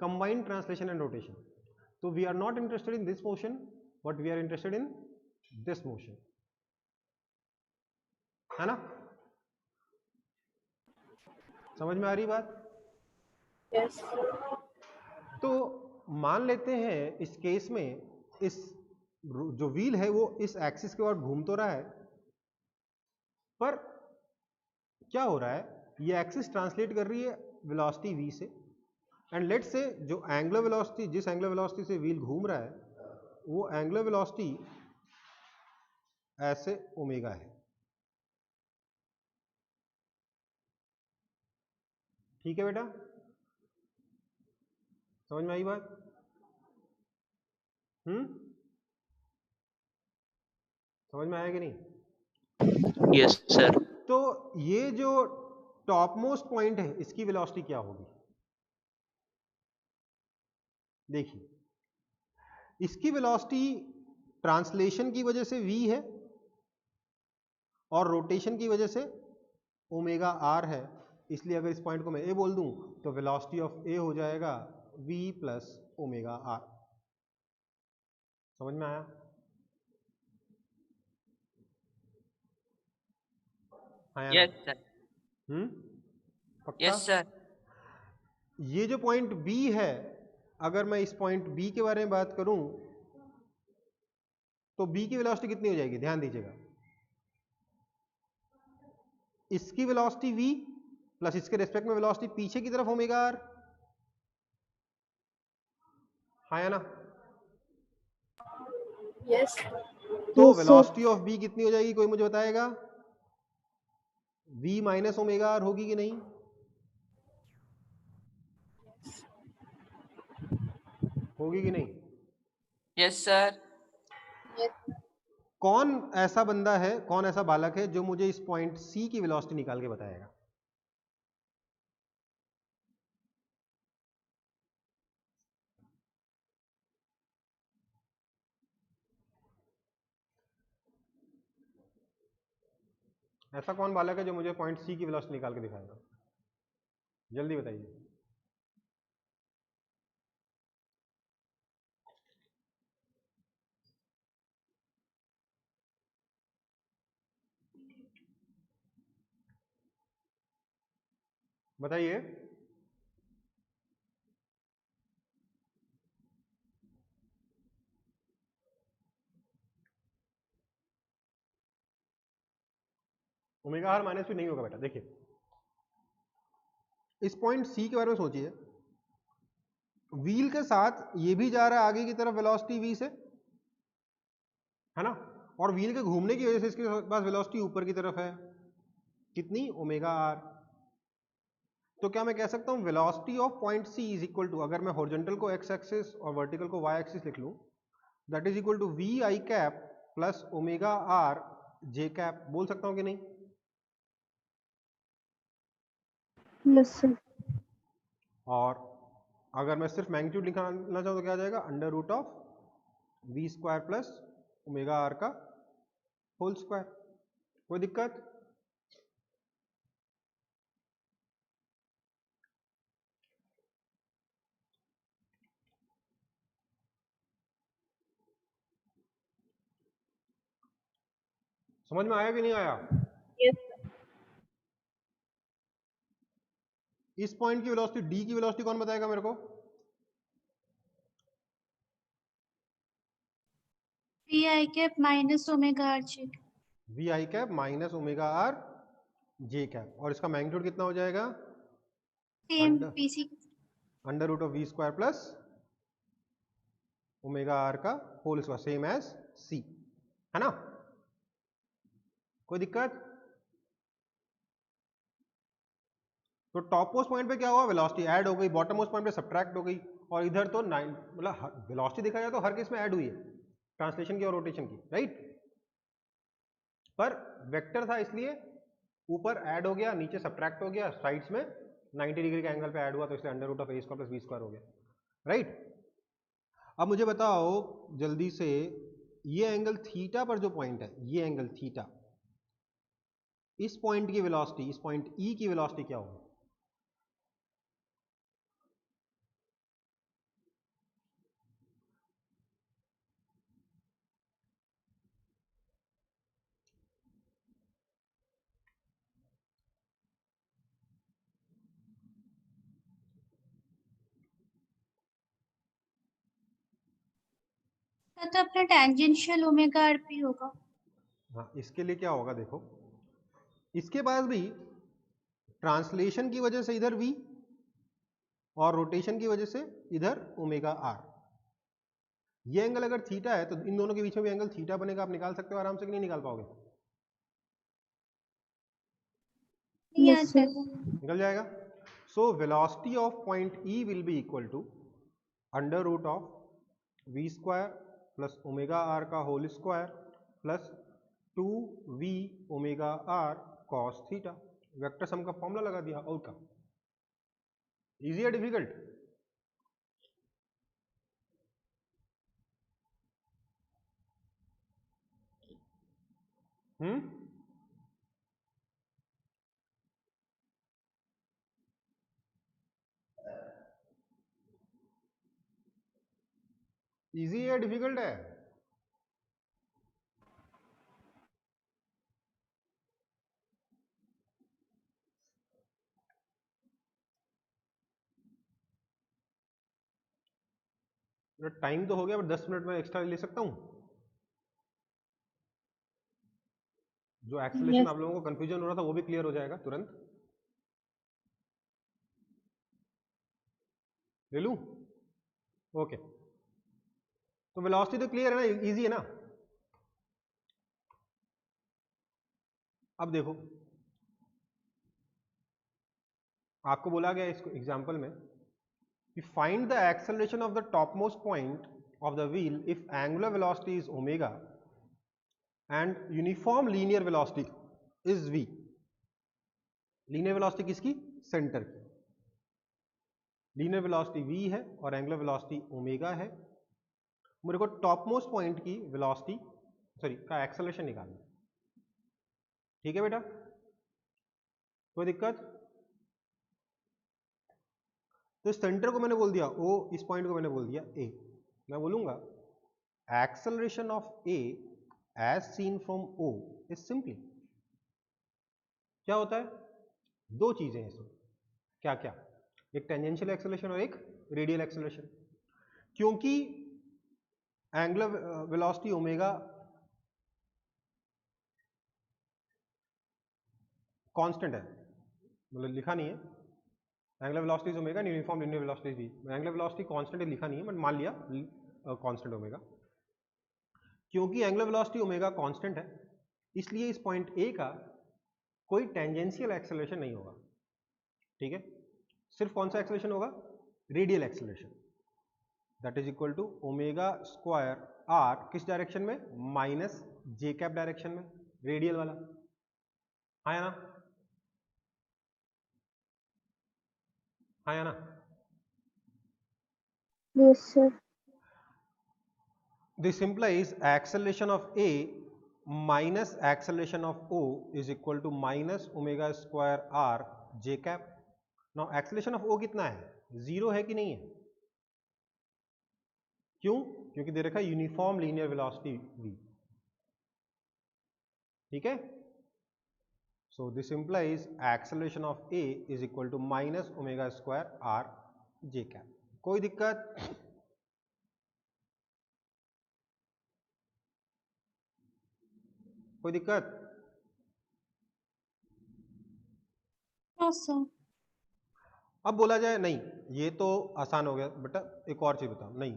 combined translation and rotation. तो we are not interested in this motion, but we are interested in this motion, है ना? समझ में आ रही बात? Yes. तो मान लेते हैं इस केस में इस जो व्हील है वो इस एक्सिस के बाद घूम तो रहा है, पर क्या हो रहा है, ये एक्सिस ट्रांसलेट कर रही है वेलोसिटी v से, एंड लेट से जो एंगुलर वेलोसिटी, जिस एंगुलर वेलोसिटी से व्हील घूम रहा है वो एंगुलर वेलोसिटी ऐसे ओमेगा है। ठीक है बेटा, समझ में आई बात? समझ में आया कि नहीं? Yes, sir. तो ये जो टॉप मोस्ट पॉइंट है इसकी वेलोसिटी क्या होगी? देखिए, इसकी वेलोसिटी ट्रांसलेशन की वजह से v है और रोटेशन की वजह से ओमेगा r है, इसलिए अगर इस पॉइंट को मैं a बोल दूं तो वेलोसिटी ऑफ a हो जाएगा v प्लस ओमेगा r। समझ में आया? हाँ या ना? Yes, sir. पक्का? Yes, sir. ये जो पॉइंट B है, अगर मैं इस पॉइंट B के बारे में बात करूं तो B की वेलोसिटी कितनी हो जाएगी? ध्यान दीजिएगा, इसकी वेलोसिटी v प्लस इसके रेस्पेक्ट में वेलोसिटी पीछे की तरफ ओमेगा r। हाँ या ना? Yes. तो Yes, sir. Velocity of v कितनी हो जाएगी? कोई मुझे बताएगा? v माइनस ओमेगा r होगी कि नहीं? होगी कि नहीं? Yes, sir. Yes. कौन ऐसा बंदा है, कौन ऐसा बालक है जो मुझे इस पॉइंट C की वेलोसिटी निकाल के बताएगा? ऐसा कौन बालक है जो मुझे पॉइंट C की वेलोसिटी निकाल के दिखाएगा? जल्दी बताइए। बताइए। ओमेगा आर माइनस भी नहीं होगा बेटा। देखिए, इस पॉइंट C के बारे में सोचिए, व्हील के साथ ये भी जा रहा है आगे की तरफ वेलोसिटी v से, है ना? और व्हील के घूमने की वजह से इसके पास वेलोसिटी ऊपर की तरफ है, कितनी? Omega R. तो क्या मैं कह सकता हूं velocity of point C is equal to, अगर मैं हॉरिजॉन्टल को x एक्सिस और वर्टिकल को y एक्सिस लिख लूं, that is equal to v i cap plus omega r j cap. बोल सकता हूं कि नहीं? Yes, sir. और अगर मैं सिर्फ मैग्नीट्यूड निकालना चाहूँ तो क्या आ जाएगा? Under root of v square plus omega r का होल स्क्वायर। कोई दिक्कत? समझ में आया कि नहीं आया? Yes. इस पॉइंट की वेलोसिटी d की वेलोसिटी कौन बताएगा मेरे को? P I cap minus omega R J. V I cap minus omega R J cap, और इसका मैग्नीट्यूड कितना हो जाएगा? Same PC. Under root of V square plus omega R का whole square, same as C, है ना? कोई दिक्कत? तो टॉप मोस्ट पॉइंट पे क्या हुआ? वेलोसिटी ऐड हो गई, बॉटम मोस्ट पॉइंट पे सब्ट्रैक्ट हो गई, और इधर तो 9 मतलब वेलोसिटी देखा जाए तो हर केस में ऐड हुई है, ट्रांसलेशन की और रोटेशन की, राइट? पर वेक्टर था इसलिए ऊपर ऐड हो गया, नीचे सब्ट्रैक्ट हो गया, साइड्स में 90 डिग्री का एंगल पे ऐड हुआ, तो इसलिए under root of A square plus B square हो गया, राइट? अब मुझे बताओ जल्दी से, ये एंगल थीटा पर जो पॉइंट है, ये एंगल थीटा, इस पॉइंट की वेलोसिटी, इस पॉइंट ई की वेलोसिटी क्या होगी? तो अपना टेंजेंशियल ओमेगा आर पी होगा। हाँ, इसके लिए क्या होगा देखो, इसके बाद भी ट्रांसलेशन की वजह से इधर v और रोटेशन की वजह से इधर ओमेगा आर। ये एंगल अगर थीटा है तो इन दोनों के बीच में भी एंगल थीटा बनेगा, आप निकाल सकते हो आराम से कि नहीं निकाल पाओगे? Yes, sir. निकल जाएगा। So velocity of point E will be equal to under root of V square plus omega R का whole square plus 2v omega R cos theta. Vector sum का फॉर्मूला लगा दिया, और का इजी या difficult? Easy या difficult है? Time तो हो गया, बट 10 मिनट में एक्स्ट्रा ले सकता हूं। जो एक्सेलरेशन Yes. आप लोगों को कंफ्यूजन हो रहा था वो भी क्लियर हो जाएगा तुरंत। ले लूं? ओके, तो वेलोसिटी तो क्लियर है ना, इजी है ना? अब देखो, आपको बोला गया इस एग्जांपल में कि find the acceleration of the top most point of the wheel if angular velocity is omega and uniform linear velocity is v। Linear velocity किसकी? सेंटर की। लीनियर वेलोसिटी v है और एंगुलर वेलोसिटी ओमेगा है। मेरे को top most point की velocity का acceleration निकालना है। ठीक है बेटा, कोई दिक्कत? तो सेंटर को मैंने बोल दिया o, इस पॉइंट को मैंने बोल दिया a। मैं बोलूंगा acceleration of a as seen from o is simply, क्या होता है? दो चीजें हैं इसमें। क्या क्या? एक टेंजेंशियल एक्सेलरेशन और एक रेडियल एक्सेलरेशन। क्योंकि एंगुलर वेलोसिटी ओमेगा कांस्टेंट है, मतलब लिखा नहीं है angular velocity is omega, uniform linear velocity is v। Angular velocity constant लिखा नहीं है, बट मान लिया कांस्टेंट ओमेगा। क्योंकि एंगुलर वेलोसिटी ओमेगा कांस्टेंट है, इसलिए इस पॉइंट ए का कोई टेंजेंशियल एक्सेलरेशन नहीं होगा। ठीक है, सिर्फ कौन सा एक्सेलरेशन होगा? Radial acceleration, that is equal to omega square R, किस डायरेक्शन में? माइनस जे कैप डायरेक्शन में, रेडियल वाला। हाँ या ना? हाँ या ना? Yes, sir. This implies acceleration of A minus acceleration of O is equal to minus omega square r j cap. Now acceleration of O कितना है? 0 है कि नहीं है? क्यों? क्योंकि दे रखा है यूनिफॉर्म लीनियर वेलोसिटी v। ठीक है, so this implies acceleration of A is equal to minus omega square r j cap. कोई दिक्कत? कोई दिक्कत? No sir. अब बोला जाए नहीं, ये तो आसान हो गया बेटा, एक और चीज बताओ। नहीं,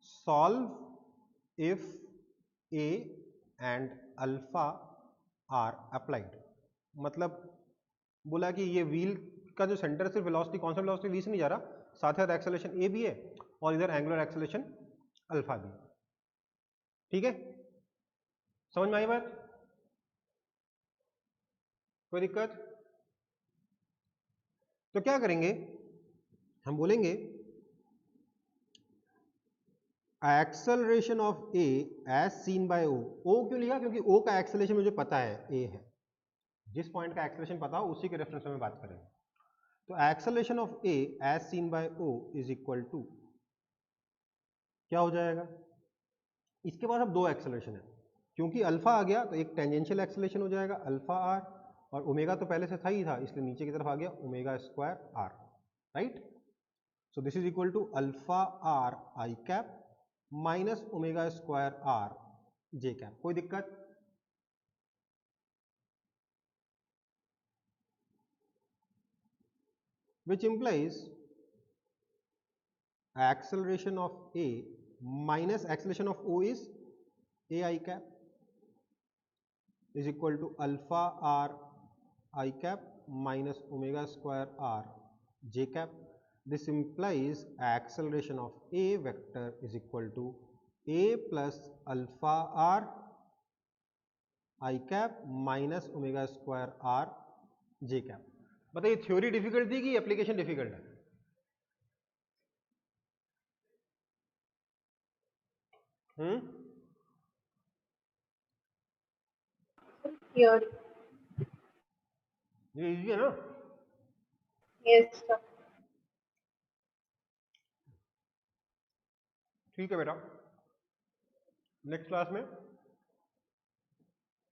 solve if A and alpha are applied, मतलब बोला कि ये व्हील का जो सेंटर सिर्फ वेलोसिटी, कौन सा वेलोसिटी वी से नहीं जा रहा, साथ साथ एक्सेलरेशन ए भी है और इधर एंगुलर एक्सेलरेशन अल्फा भी। ठीक है, समझ में आई बात? कोई दिक्कत? तो क्या करेंगे, हम बोलेंगे acceleration of A as seen by O. O क्यों लिखा? क्योंकि ओ का एक्सेलरेशन मुझे पता है ए है, जिस पॉइंट का एक्सेलरेशन पता हो उसी के रेफरेंस में बात करेंगे। तो acceleration of A as seen by O is equal to क्या हो जाएगा? इसके बाद अब दो एक्सेलरेशन है, क्योंकि अल्फा आ गया तो एक टेंजेंशियल एक्सेलरेशन हो जाएगा अल्फा आर, और ओमेगा तो पहले से था ही था, इसलिए नीचे की तरफ आ गया omega square R, right? So this is equal to alpha R I cap minus omega square R J cap. कोई दिक्कत? which implies acceleration of A minus acceleration of O is A I cap is equal to alpha R I cap minus omega square R J cap. This implies acceleration of A vector is equal to A plus alpha R I cap minus omega square R J cap. बताइए theory difficult थी कि application difficult है? Theory. ये easy है ना? Yes, sir. ठीक है बेटा, नेक्स्ट क्लास में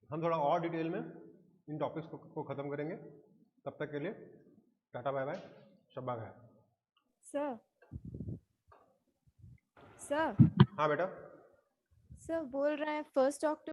हम थोड़ा और डिटेल में इन टॉपिक्स को खत्म करेंगे। तब तक के लिए टाटा बाय बाय, शब्बा खैर। सर सर हाँ बेटा, सर बोल रहे हैं 1 अक्टूबर